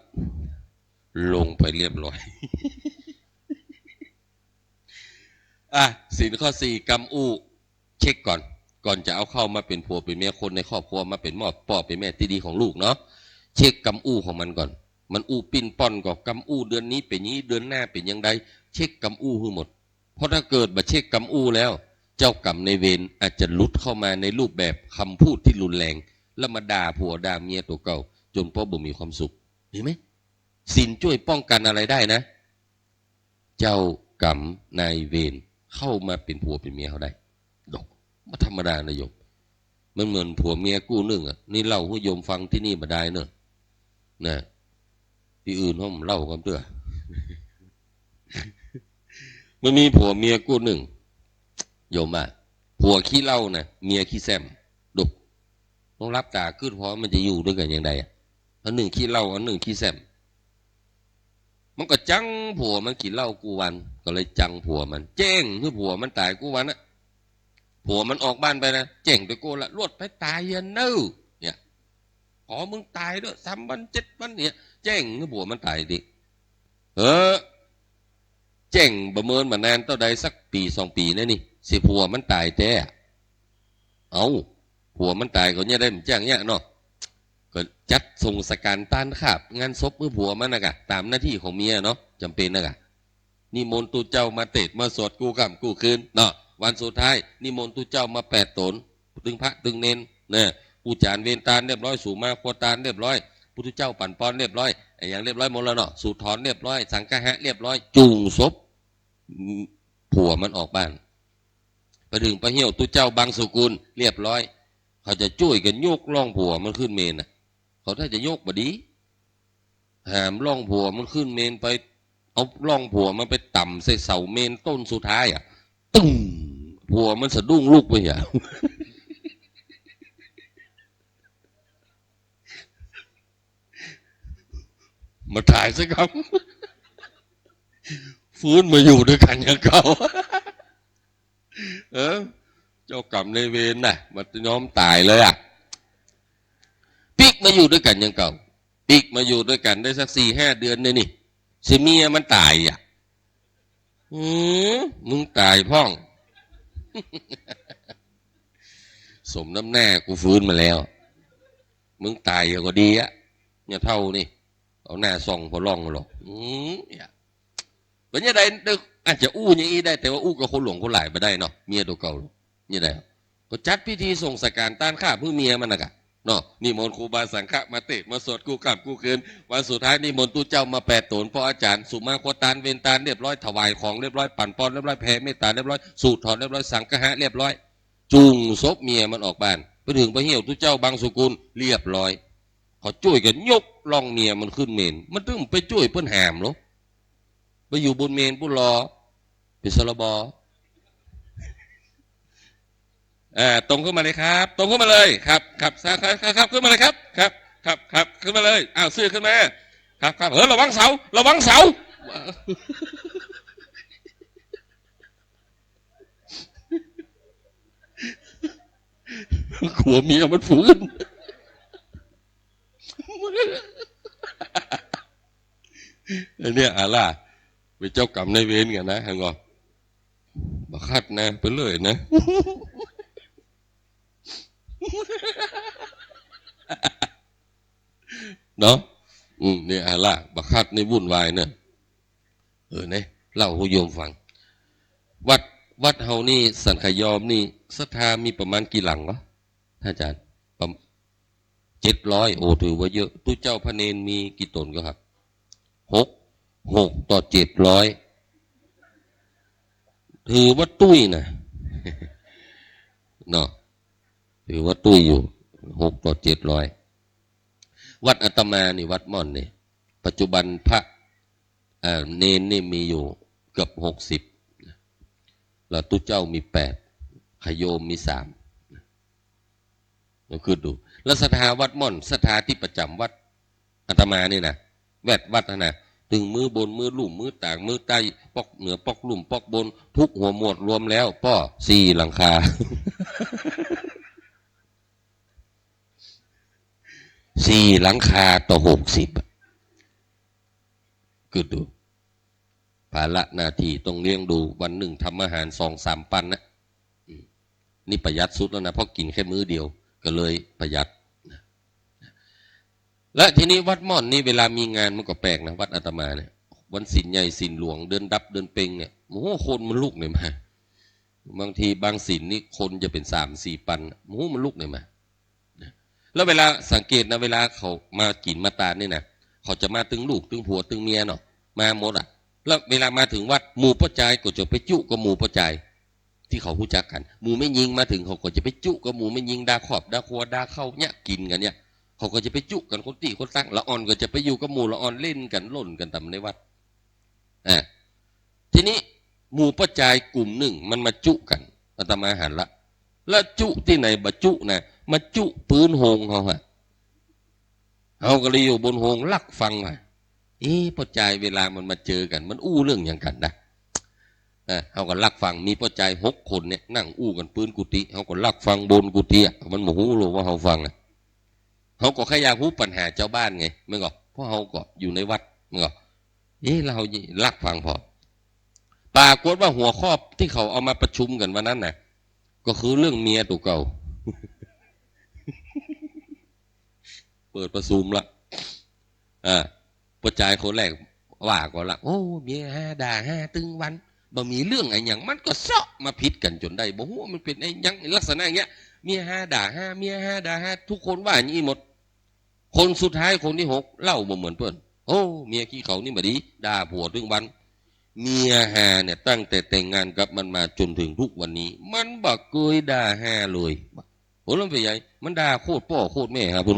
ลงไปเรียบร้อย ศีลข้อสี่กำอู้เช็คก่อนจะเอาเข้ามาเป็นผัวเป็นเมียคนในครอบครัวมาเป็นพ่อเป็นแม่ที่ดีของลูกเนาะเช็คกำอู้ของมันก่อนมันอู้ปิ้นป้อนก็กำอู้เดือนนี้เป็นนี้เดือนหน้าเป็นยังไงเช็คกำอู้ให้หมดเพราะถ้าเกิดมาเช็คกำอู้แล้วเจ้ากรรมในเวรอาจจะลุดเข้ามาในรูปแบบคำพูดที่รุนแรงแล้วมาด่าผัวด่าเมียตัวเก่าจนพ่อบ่มีความสุขเห็นไหมศีลช่วยป้องกันอะไรได้นะเจ้ากรรมนายเวรเข้ามาเป็นผัวเป็นเมียเขาได้ดอกมาธรรมดานะโยมมันเหมือนผัวเมียกู้หนึ่งอ่ะนี่เล่าให้โยมฟังที่นี่มาได้เนอะนะที่อื่นห้องเล่ากันเถอะมันมีผัวเมียกู้หนึ่งโยมอ่ะผัวขี้เล่านะเมียขี้แซมดุต้องรับตาขึ้นเพราะมันจะอยู่ด้วยกันอย่างไรอ่ะอันหนึ่งขี้เล่าอันหนึ่งขี้แซมมันก็จังผัวมันกินเหล้ากูวันก็เลยจังผัวมันเจ้งเพื่อผัวมันตายกูวันอะผัวมันออกบ้านไปนะเจ้งไปกูละรวดไปตายยันเน้อเนี่ยขอมึงตายด้วย3 วัน 7 วันเนี่ยเจ้งเพื่อผัวมันตายดิเจ้งประเมินมานานเท่าใดสักปี2 ปีนี่สิผัวมันตายแต่เอาผัวมันตายก็เนี่ยได้มันจ้างเนี่ยเนาะก็จัดส่งสการต้านขาบงานศพเมื่อผัวมันนะกะตามหน้าที่ของเมียเนาะจำเป็นนะกะนิมนต์ตูเจ้ามาเตะมาสวดกูกำกูคืนเนาะวันสุดท้ายนิมนต์ตูเจ้ามา8 ตนตึงพระตึงเนนเนี่ยปูจานเวนตาลเรียบร้อยสู่มาโคตานเรียบร้อยพุทธเจ้าปั่นป้อนเรียบร้อยอย่างเรียบร้อยหมดแล้วเนาะสูตรถอนเรียบร้อยสังฆะเรียบร้อยจูงศพผัวมันออกบ้านไปถึงพระเหี้ยวตูเจ้าบางสุกุลเรียบร้อยเขาจะช่วยกันโยกล่องผัวมันขึ้นเมนน่ะเขาถ้าจะโยกบดีหามล่องผัวมันขึ้นเมนไปเอาล่องผัวมันไปต่ำใส่เสาเมนต้นสุดท้ายอ่ะตึ้งผัวมันสะดุ้งลุกไปอ่ะ มาถ่ายสักคำฟื้นมาอยู่ด้วยกันอย่างเก่า เจ้ากรรมในเวรน่ะมันน้อมตายเลยอ่ะปิกมาอยู่ด้วยกันอย่างเก่าปิกมาอยู่ด้วยกันได้สัก4-5 เดือนเนี่ยนี่สิเมียมันตายอ่ะมึงตายพ่อง สมน้ำแน่กูฟื้นมาแล้วมึงตายอย่างก็ดีอ่ะเนี่ยเท่านี่เอาหน้าส่องพอล่องหรอกเนี่ยเป็นยังไงอาจจะอู้อย่างนี้ได้แต่ว่าอู้กับคนหลงคนหลายไปได้เนาะเมียตัวเก่านี่ได้ก็จัดพิธีส่งสการต้านข้าเพื่อเมียมันนะกะเนาะนิมนต์ครูบาสังฆะมาเตะมาสวดกูกลับกูคืนวันสุดท้ายนิมนต์ตู้เจ้ามา8 ตนพ่ออาจารย์สุมาโคตานเวนตานเรียบร้อยถวายของเรียบร้อยปั่นป้อนเรียบร้อยแผ่เมตตาเรียบร้อยสูตรถอนเรียบร้อยสังฆะเรียบร้อยจูงศพเมียมันออกบ้านไปถึงพระเหี้ยวตู้เจ้าบางสุกุลเรียบร้อยเขาช่วยกันยกล่องเมียมันขึ้นเมนมันต้องไปช่วยเพื่อนแหมหรอไปอยู่บนเมนผู้รอเป็นสรบตรงขึ้นมาเลยครับตรงขึ้นมาเลยครับครับขึ้นมาเลยครับครับขึ้นมาเลยอ้าวเสื้อขึ้นมาครับระวังเสาระวังเสาขัวเมียมันฝืนไอ้เนี่ยล่ะเป็นเจ้ากรรมนายเวรกันนะฮังกอบักคัดนะไปเลยนะเนาะเนี่ยล่ะบักคัดในวุ่นวายเนอะเนี่ยเล่าให้โยมฟังวัดเฮานี่สันขยอมนี่ศรัทธามีประมาณกี่หลังวะท่านอาจารย์700โอ้ถือว่าเยอะตู้เจ้าพระเนนมีกี่ตนก็ครับ6ต่อ700ถือว่าตุ้ยนะเนาะถือว่าตุ้ยอยู่6ต่อ700วัดอาตมานี่วัดม่อนนี่ปัจจุบันพระเนนนี่มีอยู่เกือบ60แล้วตู้เจ้ามี8ขโยมมี3เราคือดูแล้วศรัทธาวัดม่อนศรัทธาที่ประจำวัดอาตมานี่นะแวดวัดนะถึงมือบนมือลุ่มมือต่างมือใต้ปอกเหนือปอกลุ่มปอกบนทุกหัวหมวดรวมแล้วป้อ4 หลังคา 4 หลังคาต่อ60คือดู ภาระหน้าที่ต้องเลี้ยงดูวันหนึ่งทำอาหาร2-3 ปันนะนี่ประหยัดสุดแล้วนะเพราะกินแค่มื้อเดียวก็เลยประหยัดและทีนี้วัดม่อนนี่เวลามีงานมันก็แปลกนะวัดอาตมาเนี่ยวันศีลใหญ่ศีลหลวงเดือนดับเดือนเพ็งเนี่ยโอ้โหคนมันลุกเลยมาบางทีบางศีลนี่คนจะเป็น3-4 ปันโอ้โหมันลุกเลยมาแล้วเวลาสังเกตนะเวลาเขามากินมาตาเนี่ยนะเขาจะมาตึงลูกตึงผัวตึงเมียเนาะมาหมดอ่ะแล้วเวลามาถึงวัดหมู่พ่อใจก็จะไปจุกับหมู่พ่อใจที่เขารู้จักกันหมู่ไม่ยิงมาถึงเขาก็จะไปจุกับหมู่ไม่ยิงด่าขอบด่าครัวด่าเข้าเนี่ยกินกันเนี่ยเขาก็จะไปจุกันคนตีคนตั้งละอ่อนก็จะไปอยู่กับหมู่ละอ่อนเล่นกันล่นกันตามในวัดทีนี้หมู่พ่อใจกลุ่มหนึ่งมันมาจุกันอาตมาหันละแล้วจุที่ไหนบะจุนะมาจุปืนโฮงเขาฮะเขาก็เลยอยู่บนโฮงลักฟังมาพ่อใจเวลามันมาเจอกันมันอู้เรื่องอย่างกันนะเขาก็ลักฟังมีพ่อใจ6 คนเนี่ยนั่งอู้กันปืนกุฏิเขาก็ลักฟังบนกุฏิมันโมโหหรือว่าเขาฟังเขาก็แค่อยากรู้ปัญหาเจ้าบ้านไงมึงก็เพราะเขาก็อยู่ในวัดมึงก็เราลักฟังพอปรากฏว่าหัวข้อที่เขาเอามาประชุมกันวันนั้นน่ะก็คือเรื่องเมียตัวเก่า เปิดประชุมละพ่อใจคนแรกว่าก็ละโอ้เมียด่าตึงวันบ่มีเรื่องไอ้อย่างมันก็เซาะมาพิษกันจนได้บ่ฮู้มันเป็นไอ้ยังลักษณะอย่างเงี้ยเมียด่าเมียด่าทุกคนว่าอย่างนี้หมดคนสุดท้ายคนที่6เล่าบ่เหมือนเพิ่นโอ้เมียขี้เขานี่บ่ดีด่าผัวตึงวันเมียเนี่ยตั้งแต่แต่งงานกับมันมาจนถึงทุกวันนี้มันบ่เคยด่าเลยโอ้แล้วเป็นไงมันด่าโคตรพ่อโคตรแม่ครับพุ่น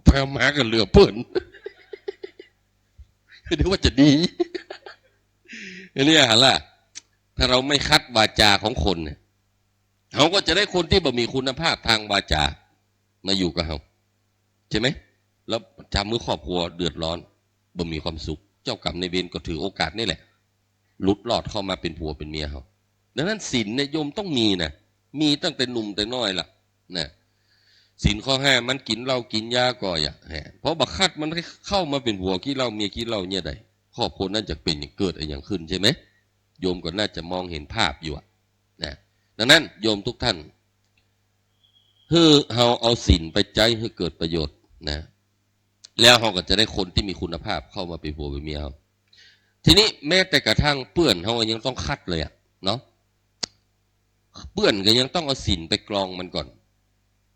พามากันเหลือเปิ่นนึกว่าจะดีเนี่ยล่ะถ้าเราไม่คัดวาจาของคนเนี่ยเขาก็จะได้คนที่บ่มีคุณภาพทางวาจามาอยู่กับเขาใช่ไหมแล้วทำมือครอบครัวเดือดร้อนบ่มีความสุขเจ้ากรรมในเวรก็ถือโอกาสนี่แหละหลุดลอดเข้ามาเป็นผัวเป็นเมียเขาดังนั้นศีลเนี่ยโยมต้องมีนะมีตั้งแต่หนุ่มแต่น้อยล่ะนะศีลข้อ5มันกินเหล้ากินยาก่อยเพราะบักคัดมันเข้ามาเป็นผัวขี้เหล้าเมียขี้เหล้าเนี่ยใดครอบครัวนั้นจะเป็นอย่างเกิดอะไรอย่างขึ้นใช่ไหมโยมก็น่าจะมองเห็นภาพอยู่นะดังนั้นโยมทุกท่านเฮาเอาศีลไปใจให้เกิดประโยชน์นะแล้วเฮาก็จะได้คนที่มีคุณภาพเข้ามาเป็นผัวเป็นเมียเฮาทีนี้แม้แต่กระทั่งเปื้อนเฮายังต้องคัดเลยเนาะเปื้อนก็ยังต้องเอาศีลไปกรองมันก่อน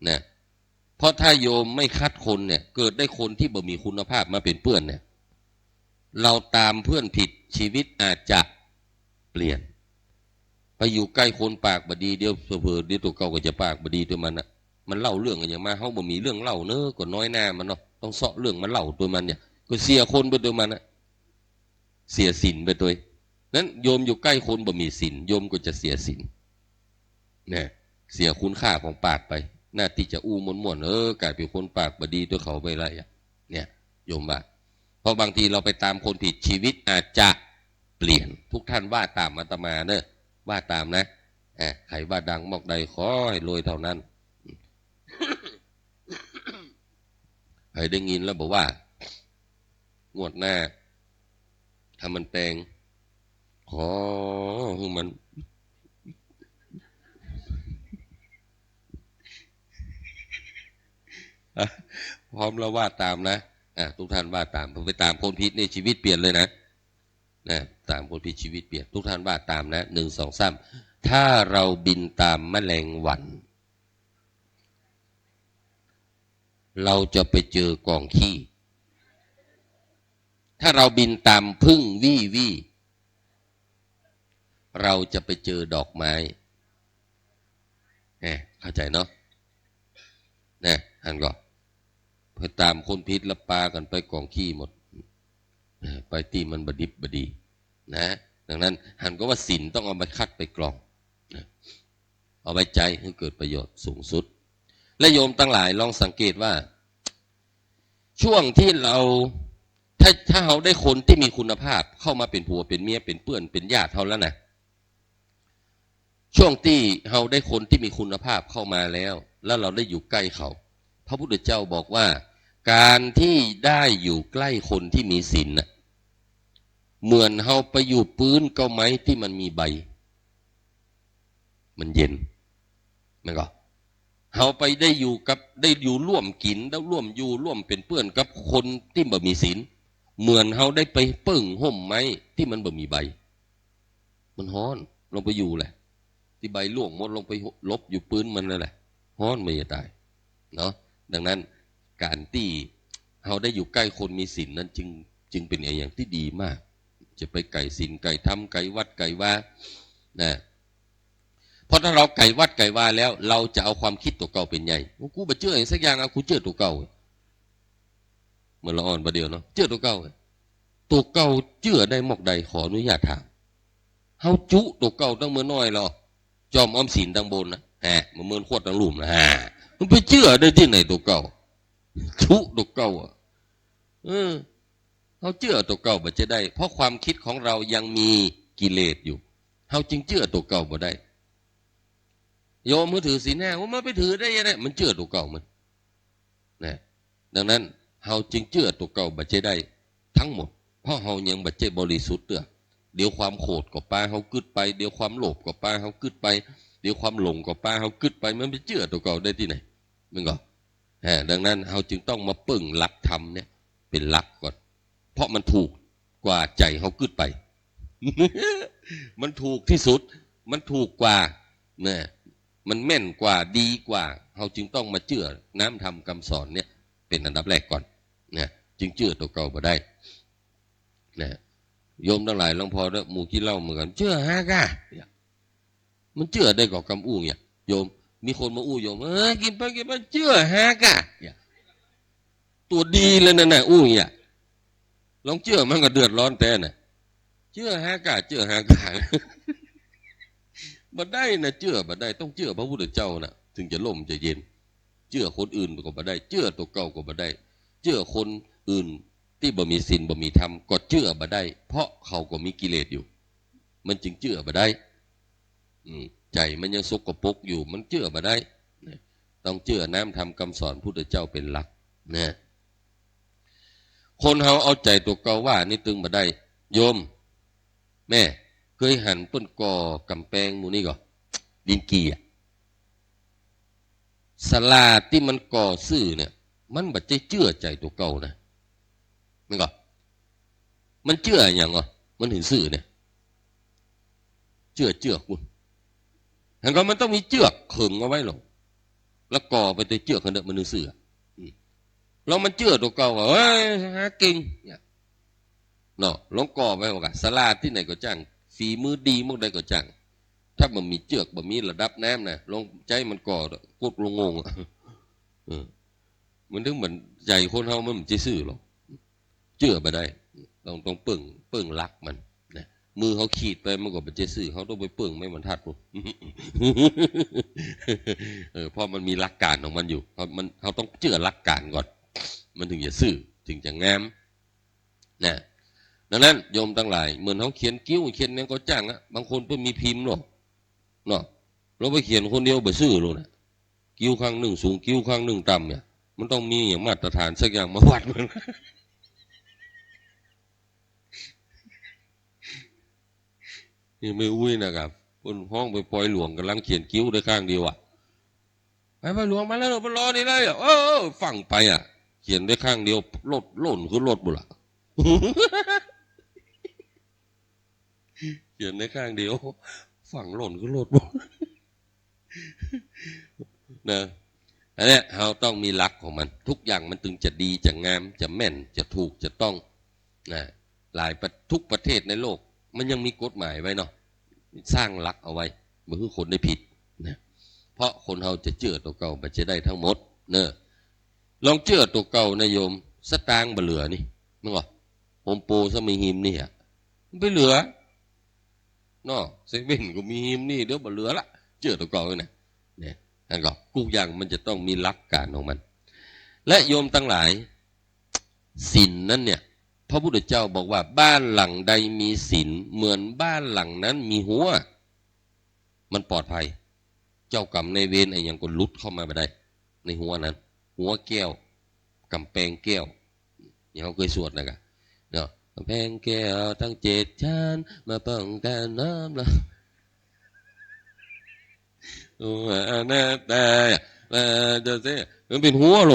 นะเพราะถ้าโยมไม่คัดคนเนี่ยเกิดได้คนที่บ่มีคุณภาพมาเป็นเปื้อนเนี่ยเราตามเพื่อนผิดชีวิตอาจจะเปลี่ยนไปอยู่ใกล้คนปากบดีเดียวเผลอเดี๋ยวตัวเก่าก็จะปากบดีตัวมันมันเล่าเรื่องกันอย่างมาเขาบ่มีเรื่องเล่าเนอะก็น้อยหน้ามันเนาะต้องเสาะเรื่องมันเล่าตัวมันเนี่ยก็เสียคนไปตัวมันเสียศีลไปตัวนั้นโยมอยู่ใกล้คนบ่มีศีลโยมก็จะเสียศีลเนี่ยเสียคุณค่าของปากไปหน้าที่จะอู้ม่วนกลายเป็นคนปากบดีตัวเขาไปไรเนี่ยโยมว่าเพราะบางทีเราไปตามคนผิดชีวิตอาจจะเปลี่ยนทุกท่านว่าตามอาตมาเนอะว่าตามนะใครว่าดังบอกใดขอให้รวยเท่านั้นใครได้ยินแล้วบอกว่างวดหน้าถ้ามันแตงขอให้มันพร้อมแล้วว่าตามนะทุกท่านว่าตามผมไปตามคนผิดในชีวิตเปลี่ยนเลยนะตามคนผิดชีวิตเปลี่ยนทุกท่านว่าตามนะ1 2 3ถ้าเราบินตามแมลงวันเราจะไปเจอกองขี้ถ้าเราบินตามพึ่งวี่เราจะไปเจอดอกไม้เข้าใจเนาะท่านก็ไปตามคนพิษละปากันไปกองขี้หมดไปตีมันบดิบบดีนะดังนั้นหันก็ว่าศีลต้องเอาไปคัดไปกรองเอาไว้ใจให้เกิดประโยชน์สูงสุดและโยมทั้งหลายลองสังเกตว่าช่วงที่เราถ้าเราได้คนที่มีคุณภาพเข้ามาเป็นผัวเป็นเมียเป็นเพื่อนเป็นญาติเราแล้วนะช่วงที่เราได้คนที่มีคุณภาพเข้ามาแล้วเราได้อยู่ใกล้เขา พระพุทธเจ้าบอกว่าการที่ได้อยู่ใกล้คนที่มีศีลน่ะเหมือนเฮาไปอยู่ปื้นเก้าไม้ที่มันมีใบมันเย็นมันก็เฮาไปได้อยู่ร่วมกินแล้วร่วมอยู่ร่วมเป็นเพื่อนกับคนที่บ่มีศีลเหมือนเฮาได้ไปเปิ้งห่มไม้ที่มันบ่มีใบมันฮ้อนลงไปอยู่แหละที่ใบร่วงหมดลงไปลบอยู่ปื้นมันนั่นแหละฮ้อนไม่จะตายเนาะดังนั้นการที่เฮาได้อยู่ใกล้คนมีศีลนั้นจึงเป็นอย่างที่ดีมากจะไปไก่ศีลไก่ธรรมไก่วัดไก่ว่านะเพราะถ้าเราไก่วัดไก่ว่าแล้วเราจะเอาความคิดตัวเก่าเป็นใหญ่กูไปเชื่ออย่างสักอย่างเอากูเชื่อตัวเก่าเหมือนเราอ่อนประเดี๋ยวเนาะเชื่อตัวเก่าเชื่อได้หมอกใดขออนุญาตถามเฮาจุตัวเก่าตั้งเมื่อน้อยหรอจอมออมสินตั้งบนนะมันเมื่อขวดตั้งหลุมนะมันไปเชื่อได้ที่ไหนตัวเก่าจุตัวเก่าเขาเชื่อตัวเก่าบ่จะได้เพราะความคิดของเรายังมีกิเลสอยู่เขาจึงเชื่อตัวเก่าบ่ได้โยมมือถือศีล 5ว่ามันไปถือได้ยังไงมันเชื่อตัวเก่ามันนะดังนั้นเขาจึงเชื่อตัวเก่าบ่จะได้ทั้งหมดเพราะเขายังบ่จะบริสุทธิ์เดี๋ยวความโกรธก็ปาเขากึดไปเดี๋ยวความโลภก็ปาเขากึดไปเดี๋ยวความหลงก็ปาเขากึดไปมันไปเชื่อตัวเก่าได้ที่ไหนมันก็ดังนั้นเขาจึงต้องมาปึ้งหลักธรรมเนี่ยเป็นหลักก่อนเพราะมันถูกกว่าใจเขากึดไป มันถูกที่สุดมันถูกกว่าเนี่ยมันแม่นกว่าดีกว่าเขาจึงต้องมาเชื่อน้ำธรรมคำสอนเนี่ยเป็นอันดับแรกก่อนเนี่ยจึงเชื่อตัวเก่ามาได้เนี่ยโยมทั้งหลายลองพอแล้วหมู่ขี้เล่าเหมือนกันเชื่อฮะก้ามันเชื่อได้ก่อกำอู้เนี่ยโยมมีคนมาอู้โยมกินไปเชื่อฮะก้าตัวดีเลยนะอู้เนี่ยลองเชื่อมันก็เดือดร้อนแต่น่ะเชื่อฮะก้าบ่ได้นะเชื่อบ่ได้ต้องเชื่อพระพุทธเจ้าน่ะถึงจะล่มจะเย็นเชื่อคนอื่นก็บ่ได้เชื่อตัวเก่าก็บ่ได้เชื่อคนอื่นที่บ่มีศีลบ่มีธรรมก็เชื่อบ่ได้เพราะเขาก็มีกิเลสอยู่มันจึงเชื่อบ่ได้ใจมันยังสกปรกอยู่มันเชื่อบ่ได้ต้องเชื่อน้ำธรรมคำสอนพุทธเจ้าเป็นหลักนะคนเฮาเอาใจตัวเก่าว่านี่ตึงบ่ได้โยมแม่เคยหันต้นกอกำแพงหมู่นี่ก็ดินกีศาลาที่มันก่อซื่อเนี่ยมันบ่ใจเชื่อใจตัวเก่านะมันก็มันเชื่ออย่างอ่ะมันเห็นซื่อเนี่ยเชื่อคุณหันก็มันต้องมีเชือกขึงเอาไว้หรอกแล้วก่อไปแต่เชือกขนาดมันซื่อเรามันเชื่อตัวเก่าว่าหาเก่งเนี่ยเนาะลองก่อไปว่าศาลาที่ไหนก็จ้างฝีมือดีมั่งใดก็จังถ้ามันมีเจือกมันมีระดับน้ำนะลองใจมันก่อกุดลงงงมันถึงเหมือนใจคนเฮามันจะซื่อหรอกเชื่อไปได้ต้องเปิ่งรักมันนะมือเขาขีดไปมันก็เป็นเจซื่อเขาต้องไปเปิ่งไม่มันทัดปุ๊บเพราะมันมีหลักการของมันอยู่เขาต้องเชื่อหลักการก่อนมันถึงจะซื่อถึงจะงามนะดังนั้นโยมทั้งหลายเหมือนเขาเขียนกิ้วเขียนเนี่ยก็จ้างอะบางคนเพิ่งมีพิมพ์เนาะเราไปเขียนคนเดียวไปซื่อเลยนะกิ้วข้างหนึ่งสูงกิ้วข้างหนึ่งต่ำเนี่ยมันต้องมีอย่างมาตรฐานสักอย่างมาวัดมันนี่ไม่อุ้ยนะครับคนห้องไปปล่อยหลวงกำลังเขียนกิ้วได้ข้างเดียวอ่ะไปหลวงมาแล้วมันรอนี่เลยฟังไปอ่ะเขียนได้ข้างเดียวโล่นคือรถบุหรี่เขียนได้ข้างเดียวฝั่งหล่นก็โลดบ่นะอันนี้เราต้องมีหลักของมันทุกอย่างมันถึงจะดีจะงามจะแม่นจะถูกจะต้องนะทุกประเทศในโลกมันยังมีกฎหมายไว้เนาะสร้างหลักเอาไว้เมื่อคนได้ผิดนะเพราะคนเราจะเชื่อตัวเก่ามันจะได้ทั้งหมดเนอะลองเชื่อตัวเก่านะโยมสตางค์บ่เหลือนี่มั้งวะโฮมโปรสมัยหิมนี่มันไปเหลือเนาะเซเว่นก็มีหิมนี่เดี๋ยวบ่เหลือละเชื่อตัวเก่าไว้นะเนี่ยนั่นก็ทุกอย่างมันจะต้องมีหลักการของมันและโยมทั้งหลายศีลนั้นเนี่ยพระพุทธเจ้าบอกว่าบ้านหลังใดมีศีลเหมือนบ้านหลังนั้นมีหัวมันปลอดภัยเจ้ากรรมในเวรไอ้อย่างก็ลุดเข้ามาไม่ได้ในหัวนั้น หัวแก้วกำแพงแก้วนี่เขาเคยสวดนะกะเนาะกำแพงแก้วทั้ง7 ชั้นมาป้องกันน้ำละแต่มันเป็นหัวโล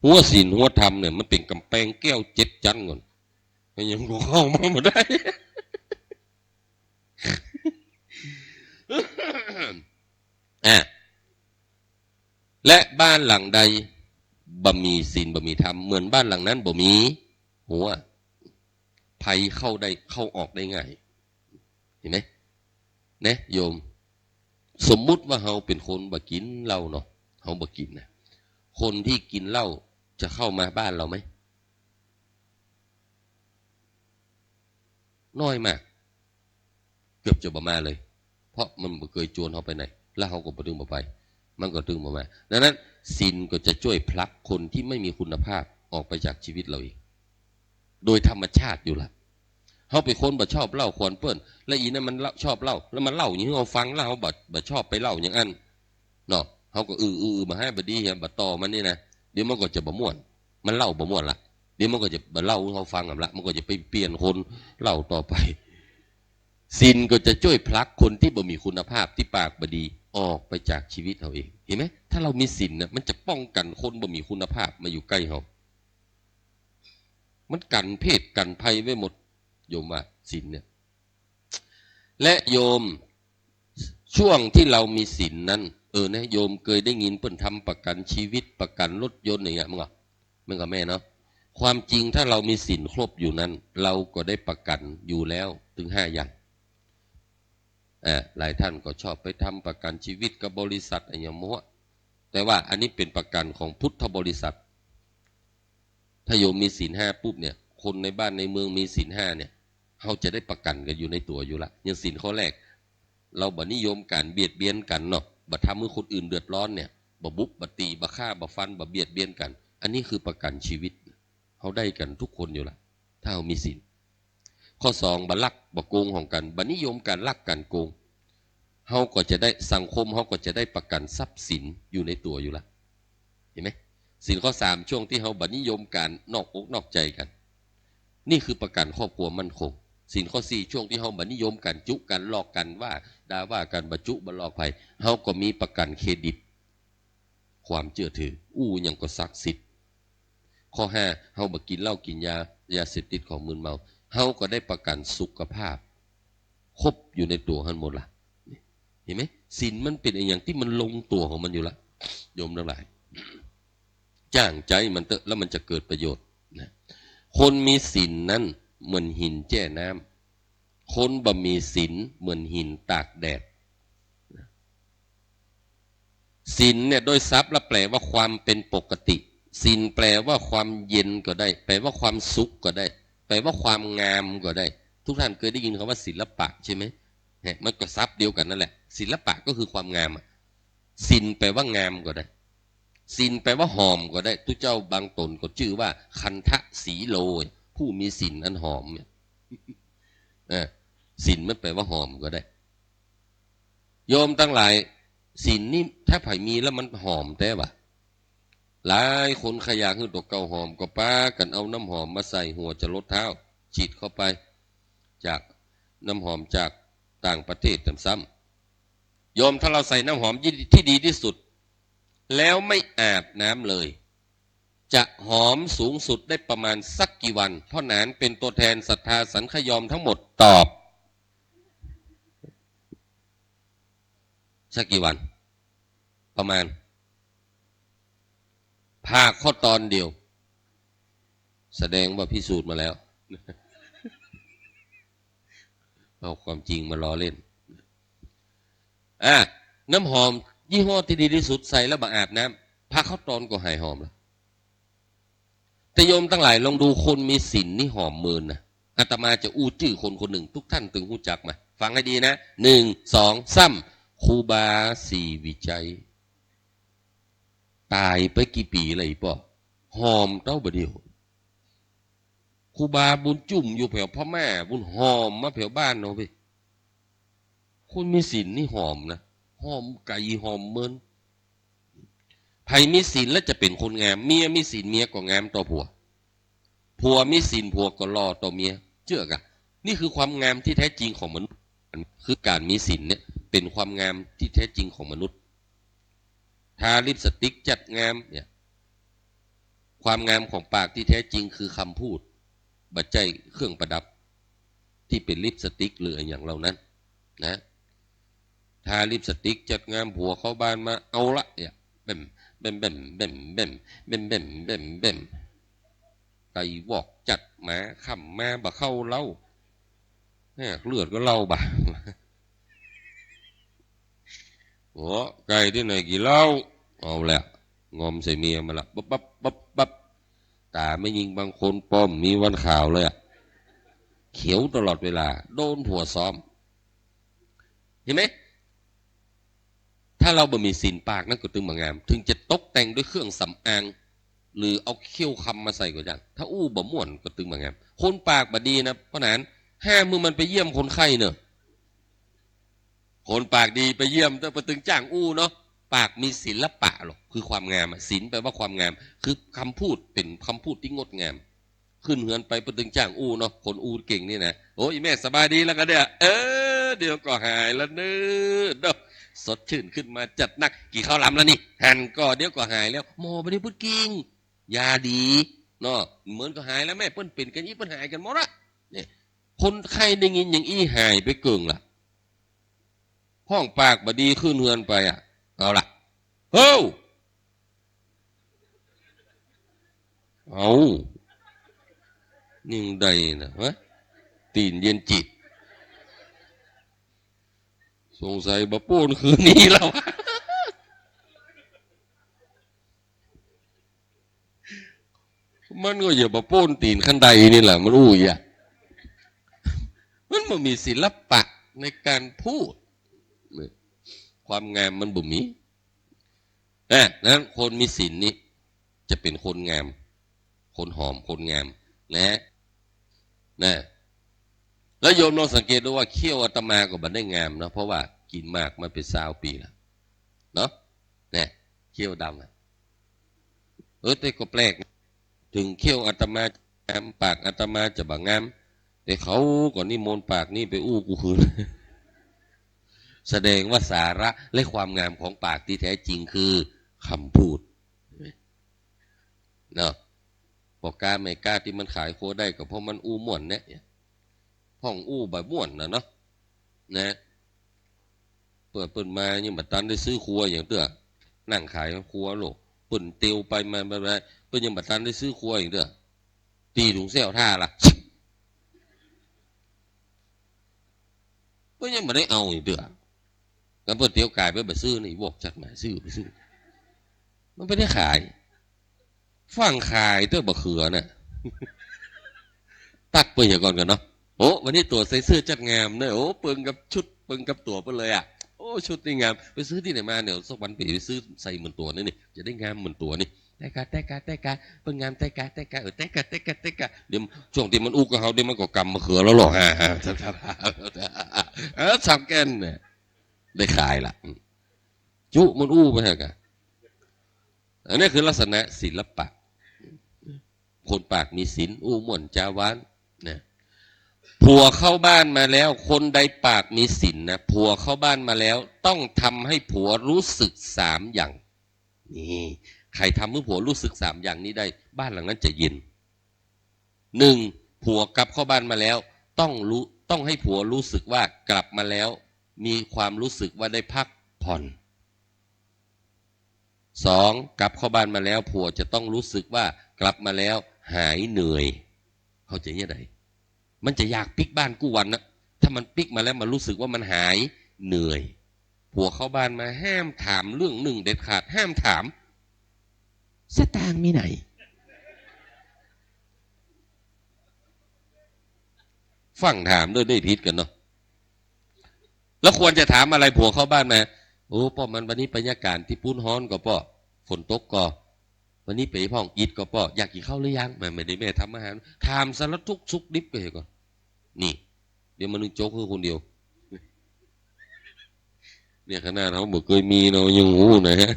หัวศีลหัวธรรมเนี่ยมันเป็นกำแพงแก้ว7 ชั้นก่อนยังก็เข้ามาไม่ได้และบ้านหลังใดบ่มีศีลบ่มีธรรมเหมือนบ้านหลังนั้นบ่มีหัวภัยเข้าได้เข้าออกได้ง่ายเห็นไหมเนี่ยโยมสมมุติว่าเราเป็นคนบ่กินเหล้าเนาะเราบ่กินนะคนที่กินเหล้าจะเข้ามาบ้านเราไหมน้อยมากเกือบจะบ่มาเลยเพราะมันบ่เคยชวนเขาไปไหนแล้วเขาก็บ่ดึงบ่ไปมันก็ดึงบ่มาดังนั้นศีลก็จะช่วยผลักคนที่ไม่มีคุณภาพออกไปจากชีวิตเราเองโดยธรรมชาติอยู่ละเขาเป็นคนบ่ชอบเหล้าควรเปิ้นและอีนั้นมันชอบเหล้าแล้วมันเหล้าอย่างที่เราฟังแล้วเขาบ่ชอบไปเหล้าอย่างอันเนาะเขาก็มาให้บดีเฮียบ่ต่อมันนี่นะเดี๋ยวมันก็จะบ่ม่วนมันเหล้าบ่ม่วนละเดี๋ยวมันก็จะบ่เล่าให้เขาฟังกันละมันก็จะไปเปลี่ยนคนเหล้าต่อไปศีลก็จะช่วยผลักคนที่บ่มีคุณภาพที่ปากบ่ดีออกไปจากชีวิตเขาเองเห็นไหมถ้าเรามีศีลนะมันจะป้องกันคนบ่มีคุณภาพมาอยู่ใกล้เขามันกันเพศกันภัยไว้หมดโยมว่าศีลเนี่ยและโยมช่วงที่เรามีศีลนั้นนะโยมเคยได้ยินเพิ่นทำประกันชีวิตประกันรถยนต์อย่างเงี้ยมั้งกับแม่เนาะความจริงถ้าเรามีศีลครบอยู่นั้นเราก็ได้ประกันอยู่แล้วถึง5 อย่างหลายท่านก็ชอบไปทำประกันชีวิตกับบริษัทอะไรอย่างมั่วแต่ว่าอันนี้เป็นประกันของพุทธบริษัทถ้าโยมมีศีล5ปุ๊บเนี่ยคนในบ้านในเมืองมีศีล5เนี่ยเขาจะได้ประกันกันอยู่ในตัวอยู่ละอย่างศีลข้อแรกเราบ่นิยมการเบียดเบียนกันเนาะบ่ทำให้คนอื่นเดือดร้อนเนี่ยบ่บุกบ่ตีบ่ฆ่าบ่ฟันบ่เบียดเบียนกันอันนี้คือประกันชีวิตเขาได้กันทุกคนอยู่ละถ้าเขามีศีลข้อ2บ่ลักบ่โกงของกันบ่นิยมการลักกันโกงเขาก็จะได้สังคมเขาก็จะได้ประกันทรัพย์สินอยู่ในตัวอยู่ละเห็นไหมศีลข้อ3ช่วงที่เขาบ่นิยมการนอกอกนอกใจกันนี่คือประกันครอบครัวมั่นคงศีลข้อ4ช่วงที่เขาบ่นิยมกันจุกันหลอกกันว่าด่าว่ากันบ่จุบ่หลอกภัยเขาก็มีประกันเครดิตความเชื่อถือยังก็ศักดิ์สิทธิ์ข้อ5เขาบ่กินเหล้ากินยาเสพติดของมึนเมาเขาก็ได้ประกันสุขภาพครบอยู่ในตัวทั้งหมดละเห็นไหมศีลมันเป็นอย่างที่มันลงตัวของมันอยู่ละโยมทั้งหลายจ้างใจมันเถอะแล้วมันจะเกิดประโยชน์นะคนมีศีลนั้นเหมือนหินแช่น้ำคนบ่มีศีลเหมือนหินตากแดดศีลเนี่ยโดยศัพท์แล้วแปลว่าความเป็นปกติศีลแปลว่าความเย็นก็ได้แปลว่าความสุขก็ได้แปลว่าความงามก็ได้ทุกท่านเคยได้ยินคำว่าศิลปะใช่ไหมมันก็ศัพท์เดียวกันนั่นแหละศิลปะก็คือความงามศีลแปลว่างามก็ได้ศีลแปลว่าหอมก็ได้ทุกเจ้าบางตนก็ชื่อว่าคันทะสีโลผู้มีศีลอันหอมเนี่ยศีลมันแปลว่าหอมก็ได้โยมตั้งหลายศีลนี่ถ้าไผ่มีแล้วมันหอมแต่ว่าหลายคนขยะคือตัวเก่าหอมก็ป้ากันเอาน้ำหอมมาใส่หัวจะลดเท้าฉีดเข้าไปจากน้ำหอมจากต่างประเทศซ้ำโยมถ้าเราใส่น้ำหอมที่ดีที่สุดแล้วไม่อาบน้ำเลยจะหอมสูงสุดได้ประมาณสักกี่วันพ่อหนานเป็นตัวแทนศรัทธาสันขยอมทั้งหมดตอบสักกี่วันประมาณผ่าข้อตอนเดียวแสดงว่าพิสูจน์มาแล้วเอาความจริงมาล้อเล่นน้ำหอมยี่ห้อที่ดีที่สุดใส่แล้วมาอาบน้ำผ่าข้อตอนก็หายหอมแล้วแต่โยมทั้งหลายลองดูคนมีศีลนี่หอมมืนนะอาตมาจะอู้ชื่อคนคนหนึ่งทุกท่านตึงหู้จักมาฟังให้ดีนะ1 2 3ครูบาศรีวิจัยตายไปกี่ปีเลยป่ะหอมเต้าบะเดียวครูบาบุญจุ่มอยู่แถวพ่อแม่บุญหอมมาแถวบ้านเนาะพี่คนมีศีลนี่หอมนะหอมไก่หอมเมิน ไผมีศีลแล้วจะเป็นคนงามเมียมีศีลเมียก็งามต่อผัวผัวมีศีลผัวก็รอต่อเมียเชื่อกะนี่คือความงามที่แท้จริงของมนุษย์คือการมีศีลเนี่ยเป็นความงามที่แท้จริงของมนุษย์ทาลิปสติกจัดงามเนี่ยความงามของปากที่แท้จริงคือคำพูดบัดใจเครื่องประดับที่เป็นลิปสติกหรืออย่างเหล่านั้นนะทาลิปสติกจัดงามผัวเข้าบ้านมาเอาละเนี่ยเบ่มเบ่มเบ่มเบ่มเบ่มเบ่มเบ่มเบ่มเบ่มไก่วอกจัดหมาขำมาบ่เข้าเล่าเลือดก็เล่าบ่โอ้ไก่ที่ไหนกี่เล่าเอาแหละงอมใส่เมียมาละปั๊บปั๊บปั๊บปั๊บตาไม่ยิงบางคนป้อมมีวันข่าวเลยเขียวตลอดเวลาโดนผัวซ้อมเห็นไหมถ้าเราบ่มีศีลปากนั่นก็ตึงบางงามถึงจะตกแต่งด้วยเครื่องสำอางหรือเอาเขี้ยวคำมาใส่ก็อย่างถ้าอู้บ่ม่วนก็ตึงบางงามคนปากบ่ดีนะเพราะนั้นห้ามมือมันไปเยี่ยมคนไข้เนอะคนปากดีไปเยี่ยมแต่ไปตึงจ้างอู้เนาะปากมีศิลปะหรอกคือความงามศีลแปลว่าความงามคือคำพูดเป็นคำพูดที่งดงามขึ้นเหือนไปไปตึงจ้างอู้เนาะคนอู้เก่งนี่นะโอ้ยแม่สบายดีแล้วกันเนี่ยเดี๋ยวก็หายแล้วเนื้อเด้อสดชื่นขึ้นมาจัดนักกี่ข้าวลำแล้วนี่หันก็เดี๋ยวก็หายแล้วหมอไม่ได้พูดกิ่งยาดีเนาะเหมือนก็หายแล้วแม่เปิ้นเป็นกันยี่เปิ้นหายกันหมดละเนี่ยคนไข้ได้ยินอย่างอี้หายไปเกิงล่ะห้องปากบดีขึ้นเฮือนไปเอาล่ะเฮ้ยเอานิ่งใดนะวะตีนเย็นจิตสงสัยบะปูนคืนนี้แล้วมันก็อย่าบะปูนตีนขั้นใดนี่แหละมันอู้ยมันมีศิลปะในการพูดความงามมันบ่มีนั้นคนมีศีลนี้จะเป็นคนงามคนหอมคนงามนะแล้วโยมลองสังเกตดูว่าเขี้ยวอาตมาก็บันได้งามนะเพราะว่ากินมากมาเป็น20 ปีแล้วเนาะเนี่ยเขี้ยวดำแต่ก็แปลกถึงเขี้ยวอาตมางามปากอาตมาจะบางงามแต่เขาก่อนนี่มนปากนี่ไปอู้กูคืนแสดงว่าสาระและความงามของปากที่แท้จริงคือคำพูดเนาะบอกกล้าไม่กล้าที่มันขายโคได้ก็เพราะมันอู้ม่วนเนี่ยห้องอู้ใบม่วนนะเนาะเปิดมายังบัดตันได้ซื้อครัวอย่างเตื้อนั่งขายครัวโลกปุ่นเตียวไปมาเปิดยังบัดตันได้ซื้อครัวอย่างเตื้อตีถุงเสี้ยวท่าละเปิดยังบัดได้เอาอย่างเตื้อแล้วเปิดเตียวกายไปบัดซื้อนี่บอกจัดมาซื้อไปซื้อมันไม่ได้ขายฟังขายเตื้อบะเขือน่ะตักเปิดอย่างก่อนกันเนาะโอ้วันนี้ตัวใส่เสื้อจัดงามเนี่ยโอ้เปิงกับชุดเปิงกับตัวไปเลยโอ้ชุดนี่งามไปซื้อที่ไหนมาเนี่ยสักวันไปซื้อใส่เหมือนตัวนี่จะได้งามเหมือนตัวนี่แต่กาเปิงงามแต่กาเดี๋ยวช่วงที่มันอุกกับเขาเดี๋ยวมันก็กำมะเขือแล้วหรอกสับแกนเนี่ยได้ขายละจุมันอู้ไปเหรอกันอันนี้คือลักษณะศิลปะคนปากมีศีลอู้ม่วนจาหวานนะผัวเข้าบ้านมาแล้วคนใดปากมีศีลนะผัวเข้าบ้านมาแล้วต้องทำให้ผัวรู้สึก3 อย่างนี่ใครทำให้ผัวรู้สึก3 อย่างนี้ได้บ้านหลังนั้นจะเย็น1ผัวกลับเข้าบ้านมาแล้วต้องให้ผัวรู้สึกว่ากลับมาแล้วมีความรู้สึกว่าได้พักผ่อน2กลับเข้าบ้านมาแล้วผัวจะต้องรู้สึกว่ากลับมาแล้วหายเหนื่อยเข้าใจยังไงมันจะอยากปิกบ้านกู้วันนะถ้ามันปิกมาแล้วมันรู้สึกว่ามันหายเหนื่อยผัวเข้าบ้านมาห้ามถามเรื่องหนึ่งเด็ดขาดห้ามถามสตางค์มีไหนฟังถามด้วยได้พิษกันเนาะแล้วควรจะถามอะไรผัวเข้าบ้านมาโอ้ป้อมันวันนี้บรรยากาศที่ปุ้นฮ้อนก็ป้อฝนตกก็วันนี้ไปพ่องอิดก็ป้ออยากกินข้าวหรือยังไม่ได้แม่ทำอาหารถามสารทุกซุกดิบไปก่อนนี่เดี๋ยวมันนึงโจ๊กคือคนเดียวเนี่ยขนาดเขาบอกเคยมีเนาะยังหูนะฮะ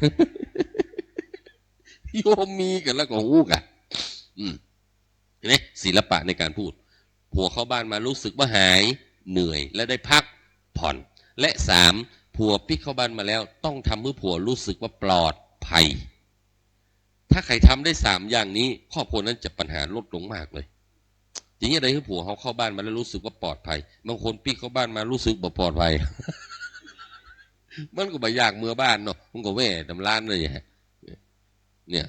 โยมมีกันแล้วก็ฮู้กันเห็นไหมศิลปะในการพูดผัวเข้าบ้านมารู้สึกว่าหายเหนื่อยและได้พักผ่อนและสามผัวปิ๊กเข้าบ้านมาแล้วต้องทำให้ผัวรู้สึกว่าปลอดภัยถ้าใครทำได้สามอย่างนี้ครอบครัวนั้นจะปัญหาลดลงมากเลยจริงๆอะไรที่ผัวเขาเข้าบ้านมาแล้วรู้สึกว่าปลอดภัยบางคนปิ๊กเข้าบ้านมารู้สึกบ่ปลอดภัย มันก็บ่อยากเมื่อบ้านเนาะมันก็แว่ดำล้านเลยเนี่ย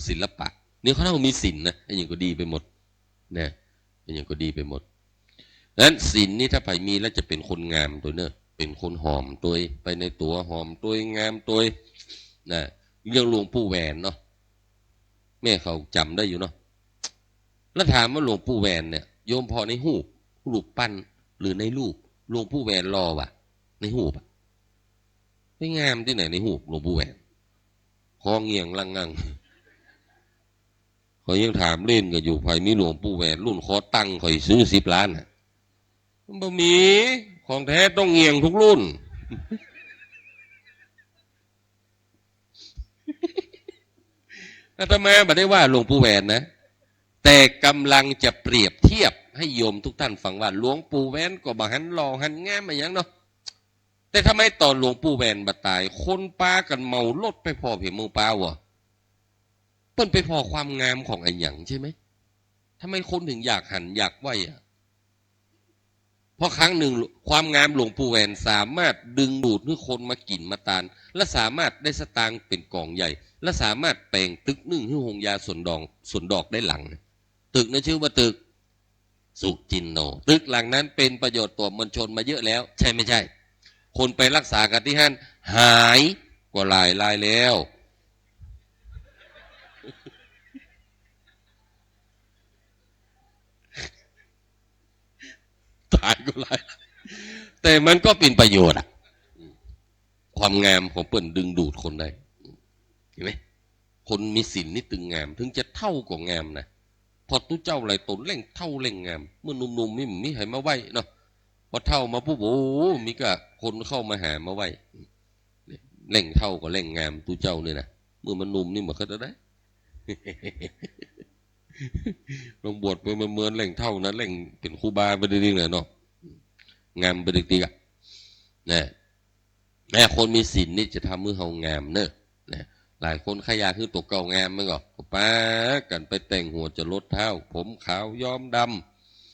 ศิลปะนี่เขาต้องมีศิลป์นะไอ้อย่างก็ดีไปหมดนะไอ้อย่างก็ดีไปหมดนั้นศิลป์นี่ถ้าใครมีแล้วจะเป็นคนงามตัวเนอะเป็นคนหอมตัวไปในตัวหอมตัวงามตัวนะเรื่องหลวงปู่แหวนเนาะแม่เขาจำได้อยู่เนาะแล้วถามว่าหลวงปู่แหวนเนี่ยโยมพอในรูปปั้นหรือในรูปหลวงปู่แหวนรอวะในรูปไม่งามที่ไหนในหูหลวงปู่แหวนคอเงียงลังงังเขายังถามเล่นกันอยู่ภายมีหลวงปู่แหวนรุ่นคอตั้งคอยซื้อ10 ล้านมันบ่มีของแท้ต้องเงียงทุกรุ่น อาตมาไม่ได้ว่าหลวงปู่แหวนนะแต่กำลังจะเปรียบเทียบให้โยมทุกท่านฟังว่าหลวงปู่แหวนก็บ่หันหล่อหันงามมาอย่างเนาะแต่ทำไมตอนหลวงปู่แหวนมาตายคนปากันเมารถไปพอเพียงเมาปาวะเปิ้นไปพอความงามของไอ้หยังใช่ไหมทำไมคนถึงอยากหันอยากไหวอ่ะเพราะครั้งหนึ่งความงามหลวงปู่แหวนสามารถดึงดูดให้คนมากินมาตานและสามารถได้สตางค์เป็นกองใหญ่และสามารถแปลงตึกนึ่งให้หงยาสวนดอกได้หลังตึกนั้นชื่อว่าตึกสุจินโนตึกหลังนั้นเป็นประโยชน์ต่อมวลชนมาเยอะแล้วใช่ไม่ใช่คนไปรักษากันที่ห้านหายกว่าหลายแล้วตายก็หลายแต่มันก็เป็นประโยชน์อะความงามของเปิ้นดึงดูดคนได้เห็นไหมคนมีศีลนี่ตึงงามถึงจะเท่ากว่างามนะพอตู้เจ้าอะไรตนเล่งเท่าเล่งงามเมื่อหนุ่มๆมีให้มาไหวเนาะพอเท่ามาปุ๊บโอ้มีก็คนเข้ามาหามาไหวเล่งเท่าก็เล่งงามตู้เจ้าเนี่ยนะเมื่อมันหนุ่มนี่มันก็จะได้ ลงบวชไปเมื่อเล่งเท่านั้นเล่งเป็นครูบาไปดีๆเลยเนาะงามไปดีๆอ่ะนะแม่คนมีศีลนี่จะทำมือเฮางามเนอะนะหลายคนขยาคือตัวเก่างามมั้งก็ป้ากันไปแต่งหัวจะลดเท้าผมขาวย้อมด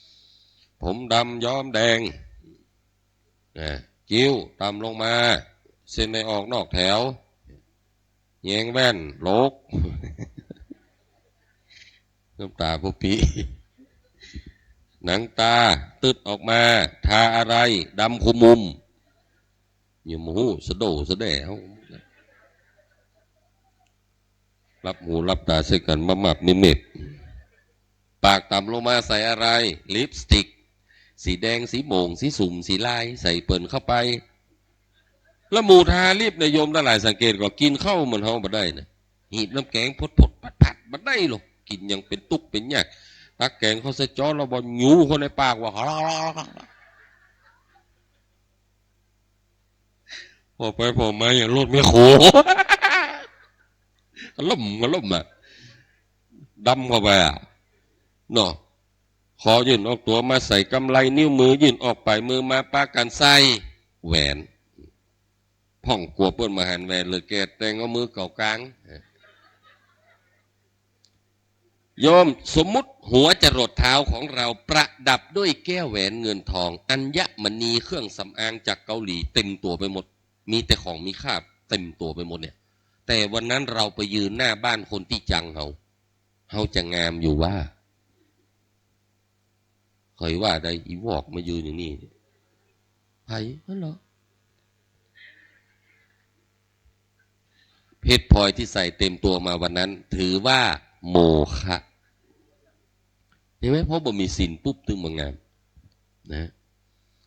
ำผมดำย้อมแดงนะกิ้วตามลงมาเส้นในออกนอกแถวแยงแว่นโลกน้ำตาพวกปีหนังตาตึดออกมาทาอะไรดำคุมุมอยู่หมูสะโดสะแด่รับหูรับตาใส่กันมามับมิเม็ดปากต่ำลงมาใส่อะไรลิปสติกสีแดงสีโมงสีสุ่มสีลายใส่เปิ่นเข้าไปแล้วหมูทารีบนายโยมทั้งหลายสังเกตก็กินเข้ามันเฮาบ่ได้นะหีบน้ำแกงพดผัดบ่ได้หรอกกินยังเป็นตุกเป็นหยักตักแกงเขาใส่จ้อเราบ่ยูคนในปากว่าพอไปพอมาอย่างรถไม่โขล่มอ่ะดำเข้าไปอ่ะเนาะขอยื่นออกตัวมาใส่กำไลนิ้วมือยื่นออกไปมือมาปากันใส่แหวนพ่องกลัวเปิ้นมาหันแหวนเลยแกแต่งเอามือเก่ากลางโยมสมมุติหัวจรดเท้าของเราประดับด้วยแก้วแหวนเงินทองอัญมณีเครื่องสำอางจากเกาหลีเต็มตัวไปหมดมีแต่ของมีค่าเต็มตัวไปหมดเนี่ยแต่วันนั้นเราไปยืนหน้าบ้านคนที่จังเฮาจะงามอยู่ว่าเคยว่าได้อีวอกมายืนอย่างนี้ไผ่นั่นเหรอเพชรพลอยที่ใส่เต็มตัวมาวันนั้นถือว่าโมฆะเห็นไหมเพราะบ่มีศีลปุ๊บถึงมางามนะ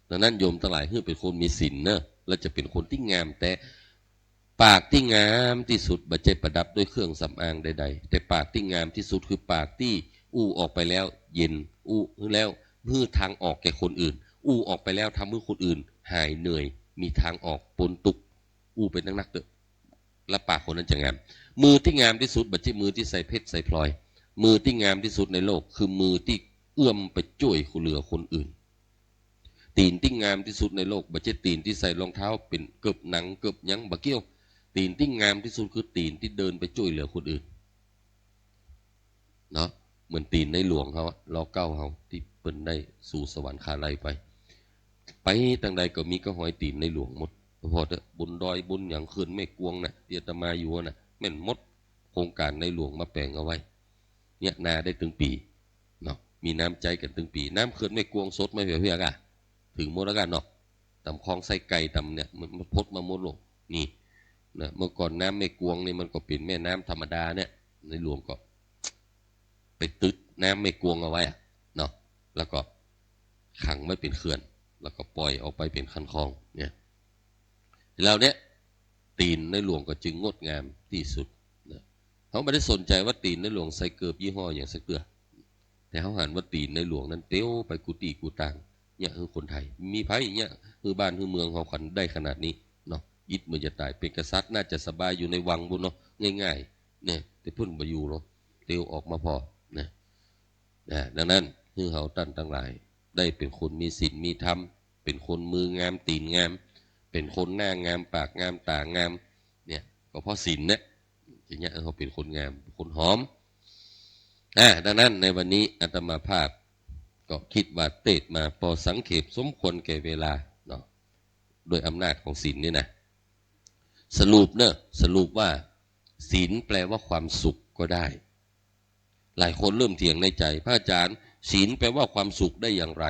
ดังนั้นโยมทั้งหลายเพื่อเป็นคนมีศีลเนอะเราจะเป็นคนที่งามแต่ปากที่งามที่สุดบัจเจประดับด้วยเครื่องสำอางใดๆแต่ปากที่งามที่สุดคือปากที่อู้ออกไปแล้วเย็นอู้แล้วเพื่อทางออกแก่คนอื่นอู้ออกไปแล้วทำให้คนอื่นหายเหนื่อยมีทางออกปนตุกอู้เป็นนักเตอะและปากคนนั้นจะงาม มือที่งามที่สุดบัจจิมือที่ใส่เพชรใส่พลอยมือที่งามที่สุดในโลกคือมือที่เอื้อมไปช่วยเหลือคนอื่นตีนที่งามที่สุดในโลกบัจจิตีนที่ใส่รองเท้าเป็นเกือบหนังเกือบยังบะเกี้ยวตีนที่งามที่สุดคือตีนที่เดินไปช่วยเหลือคนอื่นเนาะเหมือนตีนในหลวงเขาเราเก้าเขาที่เปิ้นได้สู่สวรรคาลัยไปตั้งใดก็มีก็หอยตีนในหลวงหมดพอเถอะบุญดอยบุญอย่างคืนไม่กวงนะเตียตมาอยู่นะแม่นมดโครงการในหลวงมาแปลงเอาไว้เนี่ยนาได้ถึงปีเนาะมีน้ำใจกันถึงปีน้ำคืนไม่กวงสดไม่เพียกอะถึงหมดแล้วกันเนาะตำคลองไส้ไก่ตำเนี่ยมันพดมาหมดลงนี่นะเมื่อก่อนน้ำไม่กวงนี่มันก็เป็นแม่น้ำธรรมดาเนี่ยในหลวงก็ไปตึกน้ำไม่กวงเอาไว้เนาะแล้วก็ขังไม่เป็นเขื่อนแล้วก็ปล่อยออกไปเป็นคันคลองเนี่ยแล้วเนี่ยตีนในหลวงก็จึงงดงามที่สุดนะเขาไม่ได้สนใจว่าตีนในหลวงใส่เกือบยี่ห้ออย่างสักเตือแต่เขาหันว่าตีนในหลวงนั้นเตี้ยวไปกุฏิกูตังเนี่ยคือคนไทยมีไผ่เนี่ยคือบ้านคือเมืองเขาขันได้ขนาดนี้เนาะอิดมันจะตายเป็นกษัตริย์น่าจะสบายอยู่ในวังบุญเนาะง่ายๆเนี่ยแต่พุ่นไปอยู่เนาะเตี้ยวออกมาพอนะดังนั้นคือเขาตั้นทั้งหลายได้เป็นคนมีศีลมีธรรมเป็นคนมืองามตีนงามเป็นคนหน้างามปากงามตางามเนี่ยก็เพราะศีลเนี่ยอย่างเงี้ยเขาเป็นคนงามคนหอมดังนั้นในวันนี้อาตมาภาพก็คิดว่าเตศมาพอสังเขปสมควรแก่เวลาเนาะโดยอำนาจของศีลนี่นะสรุปว่าศีลแปลว่าความสุขก็ได้หลายคนเริ่มเถียงในใจพระอาจารย์ศีลแปลว่าความสุขได้อย่างไร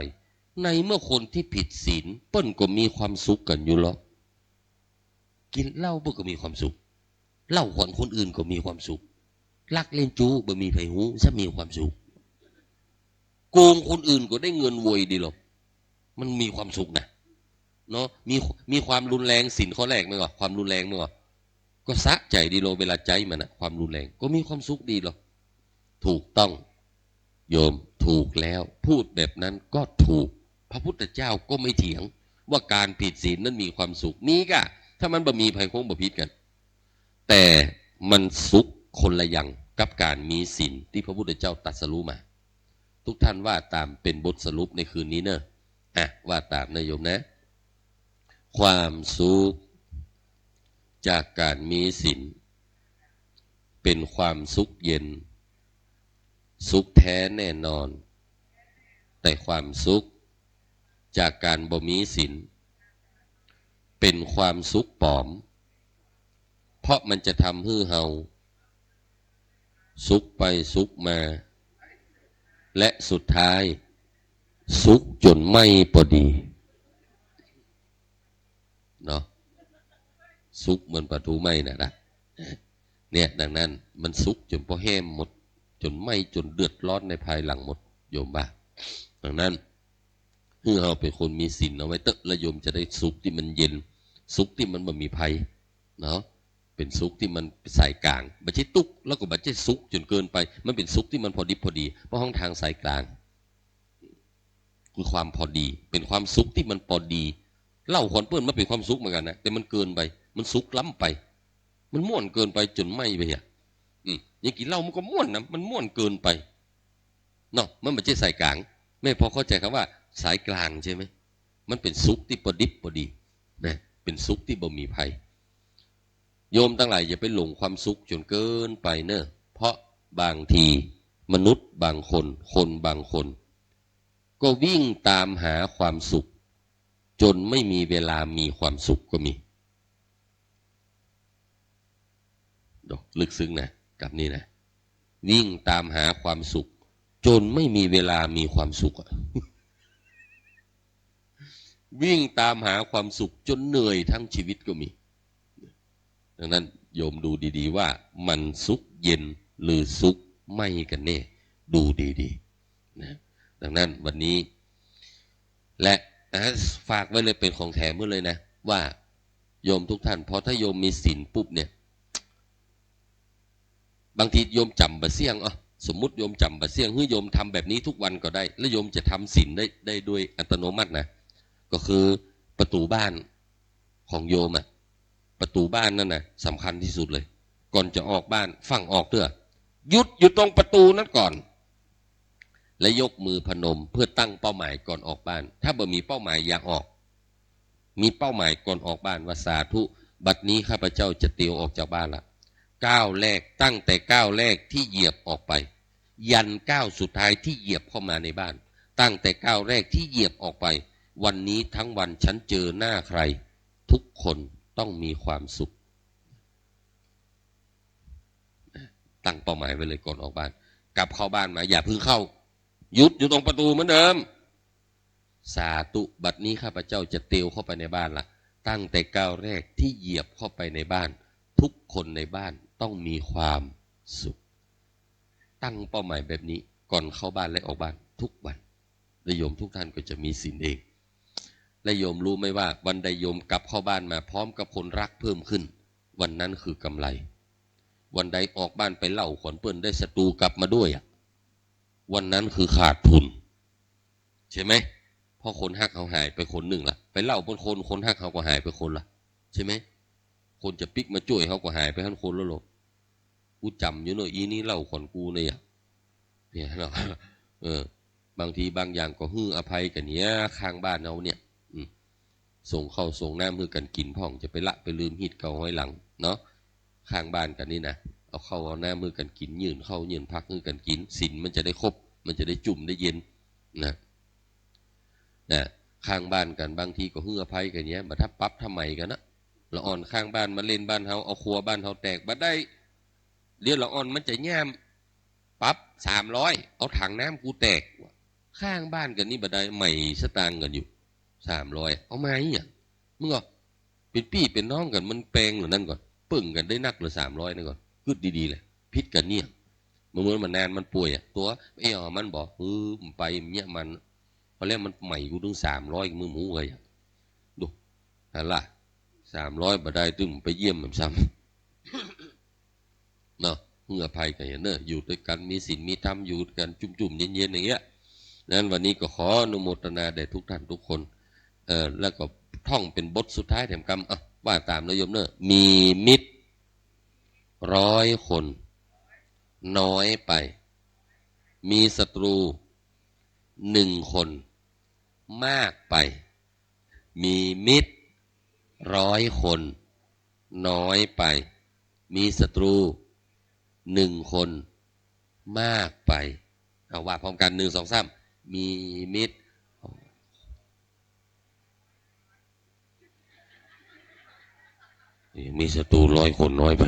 ในเมื่อคนที่ผิดศีลเปิ้นก็มีความสุขกันอยู่หรอกกินเหล้าเปิ้นก็มีความสุขเล่าขวัญคนอื่นก็มีความสุขลักเล่นจู้บ่มีไผหูจะมีความสุขโกงคนอื่นก็ได้เงินโวยดีหรอกมันมีความสุขนะเนาะมีความรุนแรงศีลข้อแรกมั้ยก็ความรุนแรงมั้ยก็สะใจดีโลเวลาใจมันนะความรุนแรงก็มีความสุขดีหรอกถูกต้องโยมถูกแล้วพูดแบบนั้นก็ถูกพระพุทธเจ้าก็ไม่เถียงว่าการผิดศีลนั้นมีความสุขมีก็ถ้ามันบ่มีภัยคงบ่ผิดกันแต่มันสุขคนละอย่างกับการมีศีลที่พระพุทธเจ้าตรัสรู้มาทุกท่านว่าตามเป็นบทสรุปในคืนนี้เนอะว่าตามนะโยมนะความสุขจากการมีศีลเป็นความสุขเย็นสุขแท้แน่นอนแต่ความสุขจากการบ่มีศีลเป็นความสุขปลอมเพราะมันจะทำให้เฮาสุขไปสุขมาและสุดท้ายสุขจนไม่พอดีเนาะสุขเหมือนปลาทูไหม้นะเนี่ยดังนั้นมันสุขจนพอแห้มหมดจนไหม้จนเดือดร้อนในภายหลังหมดโยมบ้าดังนั้นเมื่อเราเป็นคนมีศีลเอาไว้เตอะและโยมจะได้สุขที่มันเย็นสุขที่มันบ่มีภัยเนาะเป็นสุขที่มันสายกลางบัจจิตุกแล้วก็บัจจิสุขจนเกินไปมันเป็นสุขที่มันพอดิบพอดีเพราะห้องทางสายกลางคือความพอดีเป็นความสุขที่มันพอดีเล่าคนเปิ้นมันเป็นความสุขเหมือนกันนะแต่มันเกินไปมันสุขล้ำไปมันม่วนเกินไปจนไม่ไปอ่ะอย่างกินเหล้ามันก็ม่วนนะมันม่วนเกินไปเนาะมันไม่ใช่สายกลางไม่พอเข้าใจคำว่าสายกลางใช่ไหมมันเป็นสุขที่พอดิบพอดีนะเป็นสุขที่บ่มีภัยโยมทั้งหลายอย่าไปหลงความสุขจนเกินไปเนอะเพราะบางทีมนุษย์บางคนบางคนก็วิ่งตามหาความสุขจนไม่มีเวลามีความสุขก็มีลึกซึ้งนะกับนี่นะวิ่งตามหาความสุขจนไม่มีเวลามีความสุข วิ่งตามหาความสุขจนเหนื่อยทั้งชีวิตก็มีดังนั้นโยมดูดีๆว่ามันสุขเย็นหรือสุขไม่กันแน่ดูดีๆนะดังนั้นวันนี้และฝากไว้เลยเป็นของแถมเมื่อเลยนะว่าโยมทุกท่านพอถ้าโยมมีศีลปุ๊บเนี่ยบางทีโยมจำบะเสี่ยงสมมุติโยมจำบะเสี่ยงโยมทำแบบนี้ทุกวันก็ได้แล้วโยมจะทำศีลได้ด้วยอัตโนมัตินะก็คือประตูบ้านของโยมประตูบ้านนั่นนะสำคัญที่สุดเลย ก่อนจะออกบ้านฟังออกเถอะหยุดอยู่ตรงประตูนั้นก่อนและยกมือพนมเพื่อตั้งเป้าหมายก่อนออกบ้านถ้าบ่มีเป้าหมายอยากออกมีเป้าหมายก่อนออกบ้านว่าสาธุบัดนี้ข้าพเจ้าจะเตียวออกจากบ้านละก้าวแรกตั้งแต่ก้าวแรกที่เหยียบออกไปยันก้าวสุดท้ายที่เหยียบเข้ามาในบ้านตั้งแต่ก้าวแรกที่เหยียบออกไปวันนี้ทั้งวันฉันเจอหน้าใครทุกคนต้องมีความสุขตั้งเป้าหมายไว้เลยก่อนออกบ้านกลับเข้าบ้านมาอย่าเพิ่งเข้าหยุดอยู่ตรงประตูเหมือนเดิมสาธุบัดนี้ข้าพเจ้าจะเตียวเข้าไปในบ้านละตั้งแต่ก้าวแรกที่เหยียบเข้าไปในบ้านทุกคนในบ้านต้องมีความสุขตั้งเป้าหมายแบบนี้ก่อนเข้าบ้านและออกบ้านทุกวันและโยมทุกท่านก็จะมีศีลเองและโยมรู้ไหมว่าวันใดโยมกลับเข้าบ้านมาพร้อมกับคนรักเพิ่มขึ้นวันนั้นคือกำไรวันใดออกบ้านไปเล่าขนเปิ้นได้ศัตรูกลับมาด้วยวันนั้นคือขาดทุนใช่ไหมเพราะคนฮักเขาหายไปคนหนึ่งละไปเล่าบนคนฮักเขาก็หายไปคนละใช่ไหมคนจะปิกมาช่วยเขาก็หายไปทั้งคนแล้วหรอกกูจำอยู่เนอะอีนี้เล่าขนกูเนี่ยเนาะบางทีบางอย่างก็ฮื้ออภัยกันเนี้ยข้างบ้านเราเนี่ยส่งเข้าส่งน้ำมือกันกินพ่องจะไปละไปลืมหิดเก่าห้อยหลังเนาะข้างบ้านกันนี่นะเอาเข้าเอาหน้ามือกันกินยืนเข้ายืนพักมือกันกินศีลมันจะได้ครบมันจะได้จุ่มได้เย็นนะข้างบ้านกันบางทีก็ฮื้ออภัยกันเนี้ยมาถ้าปั๊บทำไมกันนะละอ่อนข้างบ้านมาเล่นบ้านเฮาเอาครัวบ้านเฮาแตกมาได้เรียกละอ่อนมันจะแย่มปั๊บ300เอาถังน้ำกูแตกข้างบ้านกันนี่บัดได้ใหม่สตางค์กันอยู่300เอามาเนี่ยมึงก็เป็นพี่เป็นน้องกันมันแปลงหรือนั่นก่อนปึ่งกันได้นักหรือ300นั่นก่อนกึดดีๆเลยพิษกันเนี่ยเมื่อมันนานมันป่วยตัวไม่เอามันบอกไปเนี่ยมันพอแล้วมันใหม่กูถึง300มือหมูเลยดูอะไร300บัดได้ตึ้มไปเยี่ยมมันซ้ำเนาะเมื่อภัยกันเนอะอยู่ด้วยกันมีศีลมีธรรมอยู่กันจุ่มๆเย็นๆอย่างเงี้ยนั้นวันนี้ก็ขออนุโมทนาแด่ทุกท่านทุกคนแล้วก็ท่องเป็นบทสุดท้ายแถมกรรมว่าตามนโยมเนอะมีมิตร100 คนน้อยไปมีศัตรู1 คนมากไปมีมิตร100 คนน้อยไปมีศัตรู1 คนมากไปเอาว่าพร้อมกัน1 2 3มีมิตรมีศัตรู100 คนน้อยไป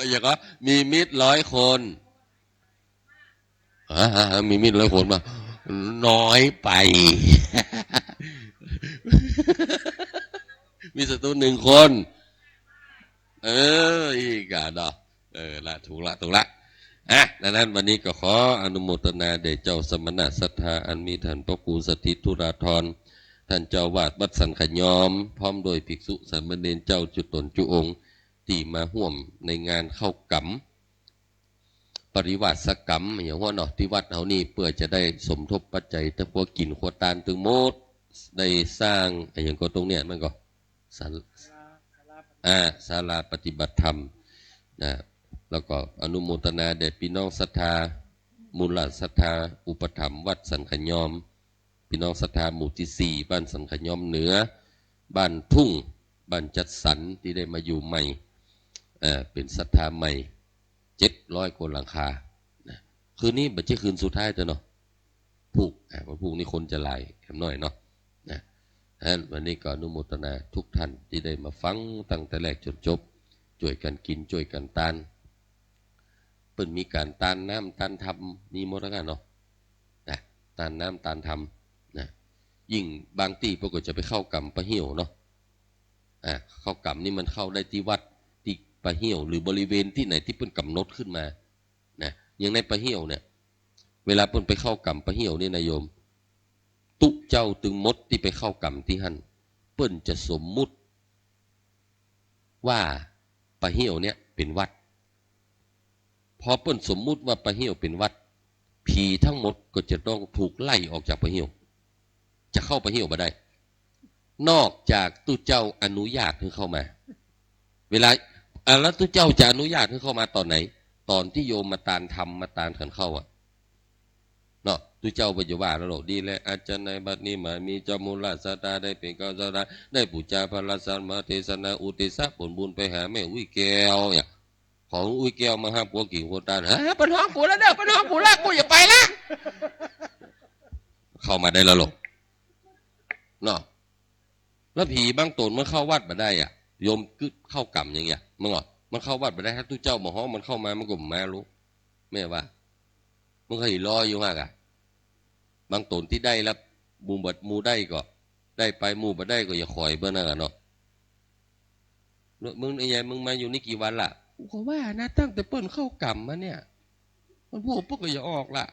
อย่างก็มีมิตร100 คนมีมิตร100 คนมาน้อยไป มีศัตรู1 คนอีกอ่ะเนาะละถูกละดังนั้นวันนี้ก็ขออนุโมทนาแด่เจ้าสมณะศรัทธาอันมีท่านพระครูสถิตธุราธรท่านเจ้าวาดวัดสันขยอมพร้อมโดยภิกษุสามเณรเจ้าจุตนจุองค์ที่มาห่วมในงานเข้ากรรมปริวัติสกรรมอย่างว่าเนาะที่วัดเฮานี่เพื่อจะได้สมทบปัจจัยแต่พวกกินขวดตาลตึงโมดได้สร้างอย่างก็ตรงเนี้ยมันก็ศาลาปฏิบัติธรรมนะแล้วก็อนุโมทนาแด่พี่น้องศรัทธามูลศรัทธาอุปถัมภ์วัดสันขยอมพี่น้องศรัทธาหมู่ที่4บ้านสันขยอมเหนือบ้านทุ่งบ้านจัดสรรที่ได้มาอยู่ใหม่เป็นศรัทธาใหม่700 คนหลังคาคืนนี้บัดเจ้คืนสุดท้ายเถอะเนาะวันพุธนี้คนจะหลายแค่น้อยเนาะวันนี้ก็อนุโมทนาทุกท่านที่ได้มาฟังตั้งแต่แรกจนจบช่วยกันกินช่วยกันทานเปิ้นมีการทานน้ำทานธรรมมีหมดแล้วกันเนาะทานน้ำทานธรรมนะยิ่งบางที่พวกก็จะไปเข้ากรรมปะเหี่ยวเนาะเข้ากรรมนี่มันเข้าได้ที่วัดที่ปะเหี่ยวหรือบริเวณที่ไหนที่เปิ้นกำหนดขึ้นมานะอย่างในปะเหี่ยวเนี่ยเวลาเปิ้นไปเข้ากรรมปะเหี่ยวนี่นายโยมตุเจ้าตึงมดที่ไปเข้ากรรมที่หั่นเปิ้นจะสมมุติว่าปะเหี่ยวเนี่ยเป็นวัดพอเปิ้นสมมุติว่าปะเหี่ยวเป็นวัดผีทั้งหมดก็จะต้องถูกไล่ออกจากปะเหี่ยวจะเข้าปะเหี่ยวมาได้ นอกจากตู้เจ้าอนุญาตให้เข้ามา เวลาแล้วตู้เจ้าจะอนุญาตให้เข้ามาตอนไหน ตอนที่โยมมาตานทำมาตานขันเข้าอ่ะเนาะตู้เจ้าปัจจุบันแล้วหรอกดีแล้วอาจารย์ในบัดนี้มามีจามุลสตาได้เป็นก้าวสตาได้ปูจาพระสันมาเทศนาอุติสะผลบุญไปหาแม่อุ้ยแก้วเนี่ยของอุ้ยแก้วมาห้าปัวกิ่งหัวตาลเป็นห้องปูแล้วเด้อเป็นห้องปูแล้วกูอย่าไปละเข้ามาได้แล้วหรอกเนาะแล้วผีบางตนมันเข้าวัดมาได้อ่ะโยมกึศเข้ากรรมอย่างเงี้ยมึงอ่ะมันเข้าวัดมาได้ถ้าตู้เจ้ามาห้องมันเข้ามามันก็มารู้แม่ว่ามันเคยรออยู่มากอ่ะบางตนที่ได้แล้วมูบัดมูได้ก็ได้ไปมูบัดได้ก็อย่าคอยเบ้อนั่นแหละเนาะมึงไอ้ยัยมึงมาอยู่นี่กี่วันล่ะกูก็ว่านะตั้งแต่เปิ้นเข้ากรรมมาเนี่ยมันพูดปุ๊บก็อย่าออกล่ะ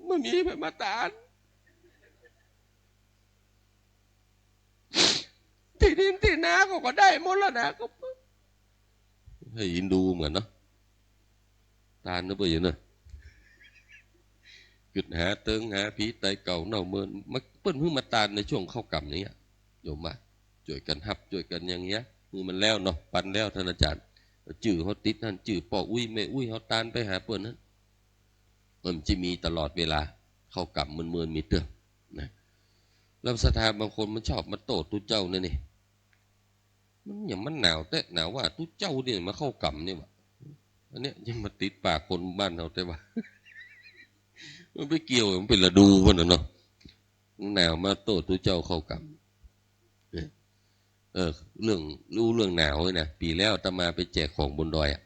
มันมีไปมาตานที่ดินที่นาก็ได้หมดแล้วนะก็ให้อินดูเหมือนเนาะตานนึกไปอย่างเนาะกึดหาเติงหาผีไตเก่าเน่าเมินมาเปิ้นเพิ่งมาตานในช่วงเข้ากรรมนี้โยมมาช่วยกันฮับช่วยกันอย่างเงี้ยมือมันแล้วเนาะปันแล้วท่านอาจารย์จื่อเขาติดนั่นจื่อปออุ้ยแม่อุ้ยเขาตานไปหาเปิ้นนั้นมันจะมีตลอดเวลาเข้ากรรมมันมีเตือนนะแล้วศรัทธาบางคนมันชอบมาโตตุเจ้านี่มันอย่างมันหนาวแต่หนาวว่าตุเจ้าเนี่ยมาเข้ากรรมเนี่ยวะอันเนี้ยยังมาติดปากคนบ้านเราแต่ว่ามันไปเกี่ยวมันเป็นฤดูวะเนาะหนาวมาโตตุเจ้าเข้ากรรมเรื่องรู้เรื่องหนาวเลยนะปีแล้วอาตมาไปแจกของบนดอยอ่ะ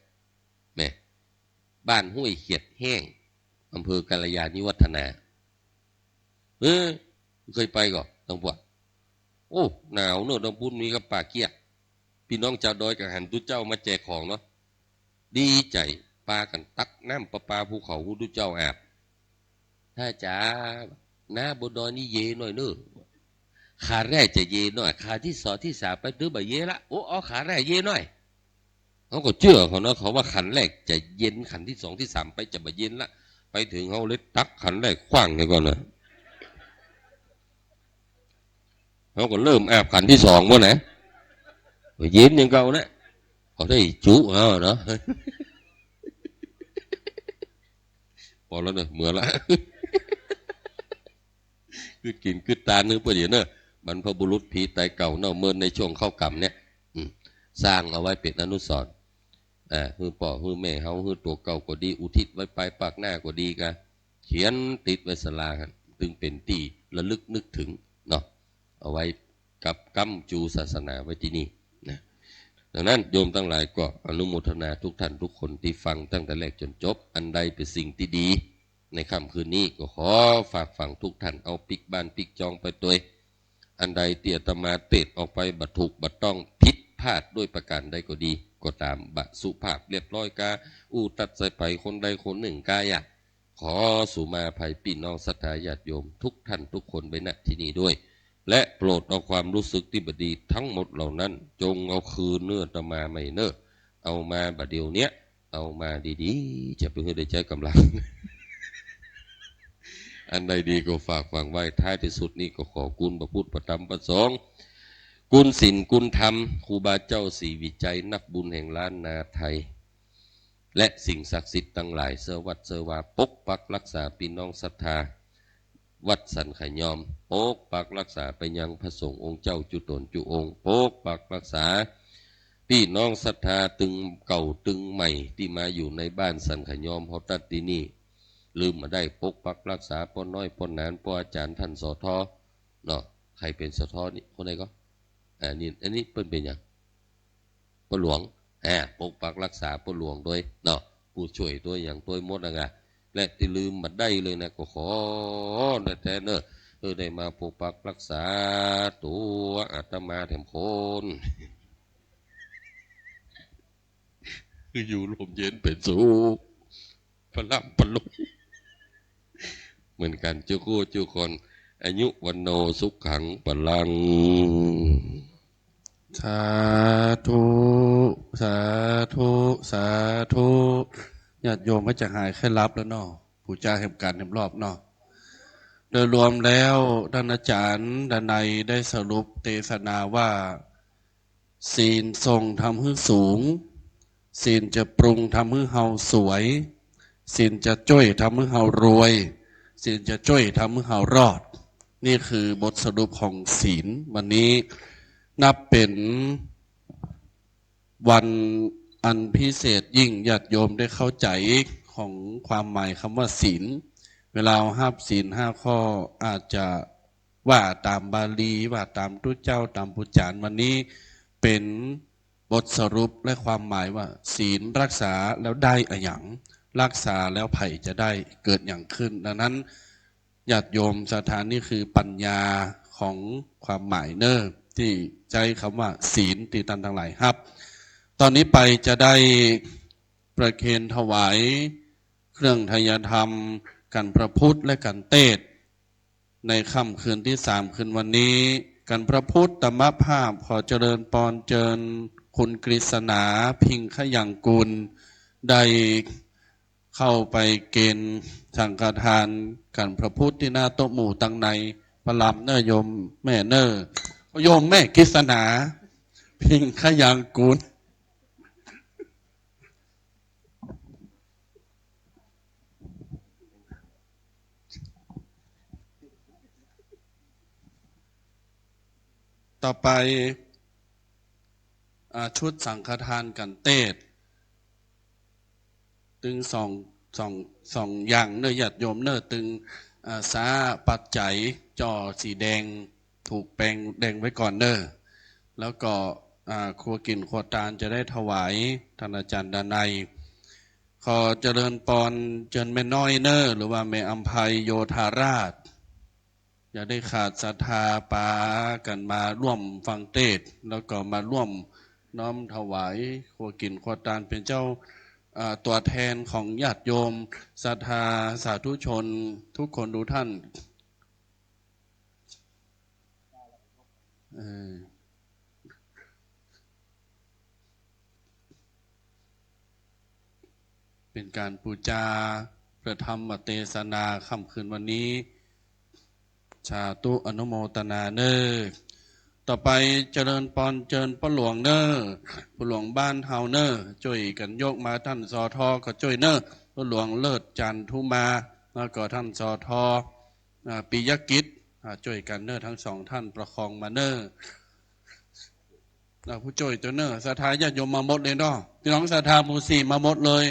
แม่บ้านห้วยเขียดแห้งอำเภอกาลยาณิวัฒนาเคยไปก่อนต้องบอกโอ้หนาวเนอะต้องพูดมีกับป่าเกี้ยพี่น้องชาวดอยกับหันตุเจ้ามาแจกของเนาะดีใจปลากันตักน้ำประปาภูเขาตุเจ้าอาบถ้าจ๋าหน้าบนดอยนี่เย่หน่อยเนอะขาแรกจะเย่หน่อยขาที่สองที่สามไปตื้อบ่เย่ละโอ้เอาขาแรกเย่หน่อยเขาก็เชื่อเขาเนาะเขาว่าขันแรกจะเย็นขันที่สองที่สามไปจะบ่เย็นละไปถึงเขาเลยตักขันแรกขว้างเลยก่อนนะเขาก็เริ่มอาบขันที่สองวะนะเย็นยังเก่านะเขาได้จุเนาะพอแล้วเนอะเหมือนละคือกินคือตาเนื้อเปล่าเนอะบรรพบุรุษผีตายเก่าเน่าเมินในช่วงเข้ากรรมเนี่ยสร้างเอาไว้เป็นอนุสรณ์ฮือป่อฮือแม่เฮาฮือตัวเก่าก็ดีอุทิศไว้ไปปากหน้าก็ดีกันเขียนติดไว้ศาลากันถึงเป็นที่ระลึกนึกถึงเนาะเอาไว้กับกัมจูศาสนาไว้ที่นี่นะดังนั้นโยมทั้งหลายก็อนุโมทนาทุกท่านทุกคนที่ฟังตั้งแต่แรกจนจบอันใดเป็นสิ่งที่ดีในค่ำคืนนี้ก็ขอฝากฝังทุกท่านเอาปิกบ้านปิกจองไปตัวอันใดเตี่ยตมาเตะออกไปบัดถูกบัดต้องผิดพลาดด้วยประการใดก็ดีก็ตามบะสุภาพเรียบร้อยกาตัดใส่ไปคนใดคนหนึ่งกายะขอสุมาภัยพี่น้องศรัทธาญาติโยมทุกท่านทุกคนไปณที่นี้ด้วยและโปรดเอาความรู้สึกที่บดีทั้งหมดเหล่านั้นจงเอาคืนเนื้อตมาไม่เนื้อเอามาบัดเดียวเนี้ยเอามาดีๆจะเพื่อได้ใจกำลัง อันใดดีก็ฝากฟังไว้ท้ายที่สุดนี้ก็ขอคุณพระพุทธพระธรรมพระสงฆ์กุลศีลกุลธรรมครูบาเจ้าสี่วิจัยนักบุญแห่งล้านนาไทยและสิ่งศักดิ์สิทธิ์ทั้งหลายเสวัดเสวาปกปักรักษาพี่น้องศรัทธาวัดสันขยอมปกปักรักษาไปยังพระสงฆ์องค์เจ้าจุตนจุองค์ปกปักรักษาพี่น้องศรัทธาตึงเก่าตึงใหม่ที่มาอยู่ในบ้านสันขยอมเฮาตัดที่นี่ลืมมาได้ปกปักรักษาป้อนน้อยป้อนนานป้ออาจารย์ท่านสอทอเนาะใครเป็นสอทอนี่คนไหนก็อันนี้เปิ้นเป็นอย่างป้อหลวงปกปักรักษาป้อหลวงด้วยเนาะผู้ช่วยตัวอย่างตัวมดนะและที่ลืมมาได้เลยนะก็ขอแต่เนอะได้มาปกปักรักษาตัวอาตมาแถมคนคืออยู่ลมเย็นเป็นสุขพลังพลุเหมือนกันเจ้าคู่เจ้าคนอายุวันโนสุขขังพลังสาธุสาธุสาธุญาติโยมก็จะหายแค่รับแล้วเนาะผู้จ้าแห่งการแห่งรอบเนาะ โดยรวมแล้วท่านอาจารย์ดนัยได้สรุปเทศนาว่าศีลทรงทำให้สูงศีลจะปรุงทำให้เฮาสวยศีลจะจ้อยทำให้เฮารวยศีลจะจ้อยทำให้เฮารอดนี่คือบทสรุปของศีลวันนี้นับเป็นวันอันพิเศษยิ่งญาติโยมได้เข้าใจของความหมายคำว่าศีลเวลาห้าศีลห้าข้ออาจจะว่าตามบาลีว่าตามทุเจ้าตามปุจจารวันนี้เป็นบทสรุปและความหมายว่าศีลรักษาแล้วได้อะหยังรักษาแล้วไผ่จะได้เกิดอย่างขึ้นดังนั้นญาติโยมสถานนี่คือปัญญาของความหมายเนอที่ใจคำว่าศีลตีตันทั้งหลายครับตอนนี้ไปจะได้ประเคนถวายเครื่องทายธรรมกันพระพุทธและกันเทศในค่ำคืนที่3คืนวันนี้กันพระพุทธธรรมภาพขอเจริญปอนเจิญคุณกฤษณาพิงขยังกุลได้เข้าไปเกณฑ์สังฆทานกันพระพุทธที่หน้าโต๊ะหมู่ตังในพระลำเนอโยมแม่เนอโยมแม่กฤษณาพิงขยังกุลต่อไปชุดสังฆทานกันเทศตึงสองอย่างเนื้อหยัดโยมเนื้อตึงสาปัจจัยจอสีแดงถูกแปลงแดงไว้ก่อนเน้อแล้วก็ครัวกินครัวตาลจะได้ถวายท่านอาจารย์ดนัยขอเจริญปอนเจิญแม่น้อยเน้อหรือว่าแม่อัมภัยโยธาราชอย่าได้ขาดศรัทธาปากันมาร่วมฟังเทศแล้วก็มาร่วมน้อมถวายครัวกินครัวตาลเป็นเจ้าตัวแทนของญาติโยมศรัทธาสาธุชนทุกคนดูท่านเป็นการปูจาประธรรมเทศนาค่ำคืนวันนี้ชาตุอนุโมทนาเนอต่อไปเจริญปอนเจิญพ่อหลวงเนอพ่อหลวงบ้านเฮาเนอช่วยกันยกมาท่านสอทอก็ช่วยเนอพ่อหลวงเลิศจันทุมาแล้วก็ท่านสอทอปิยกิจช่วยกันเนอทั้งสองท่านประคองมาเนอผู้ช่วยตัวเนอศรัทธาญาติโยมมาหมดเลยเนาะพี่น้องศรัทธาหมู่สี่มาหมดเลย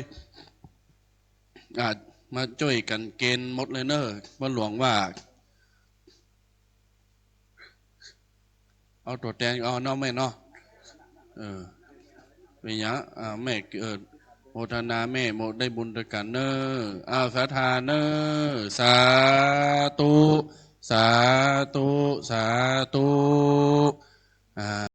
มาช่วยกันเกณฑ์หมดเลยเนอพ่อหลวงว่าเอาตัวแทนเอาเนาะแม่เนาะเป็นยังแม่โมทนาแม่โมได้บุญด้วยกันเนอสาธาเนอสาธุสาธุสาธุ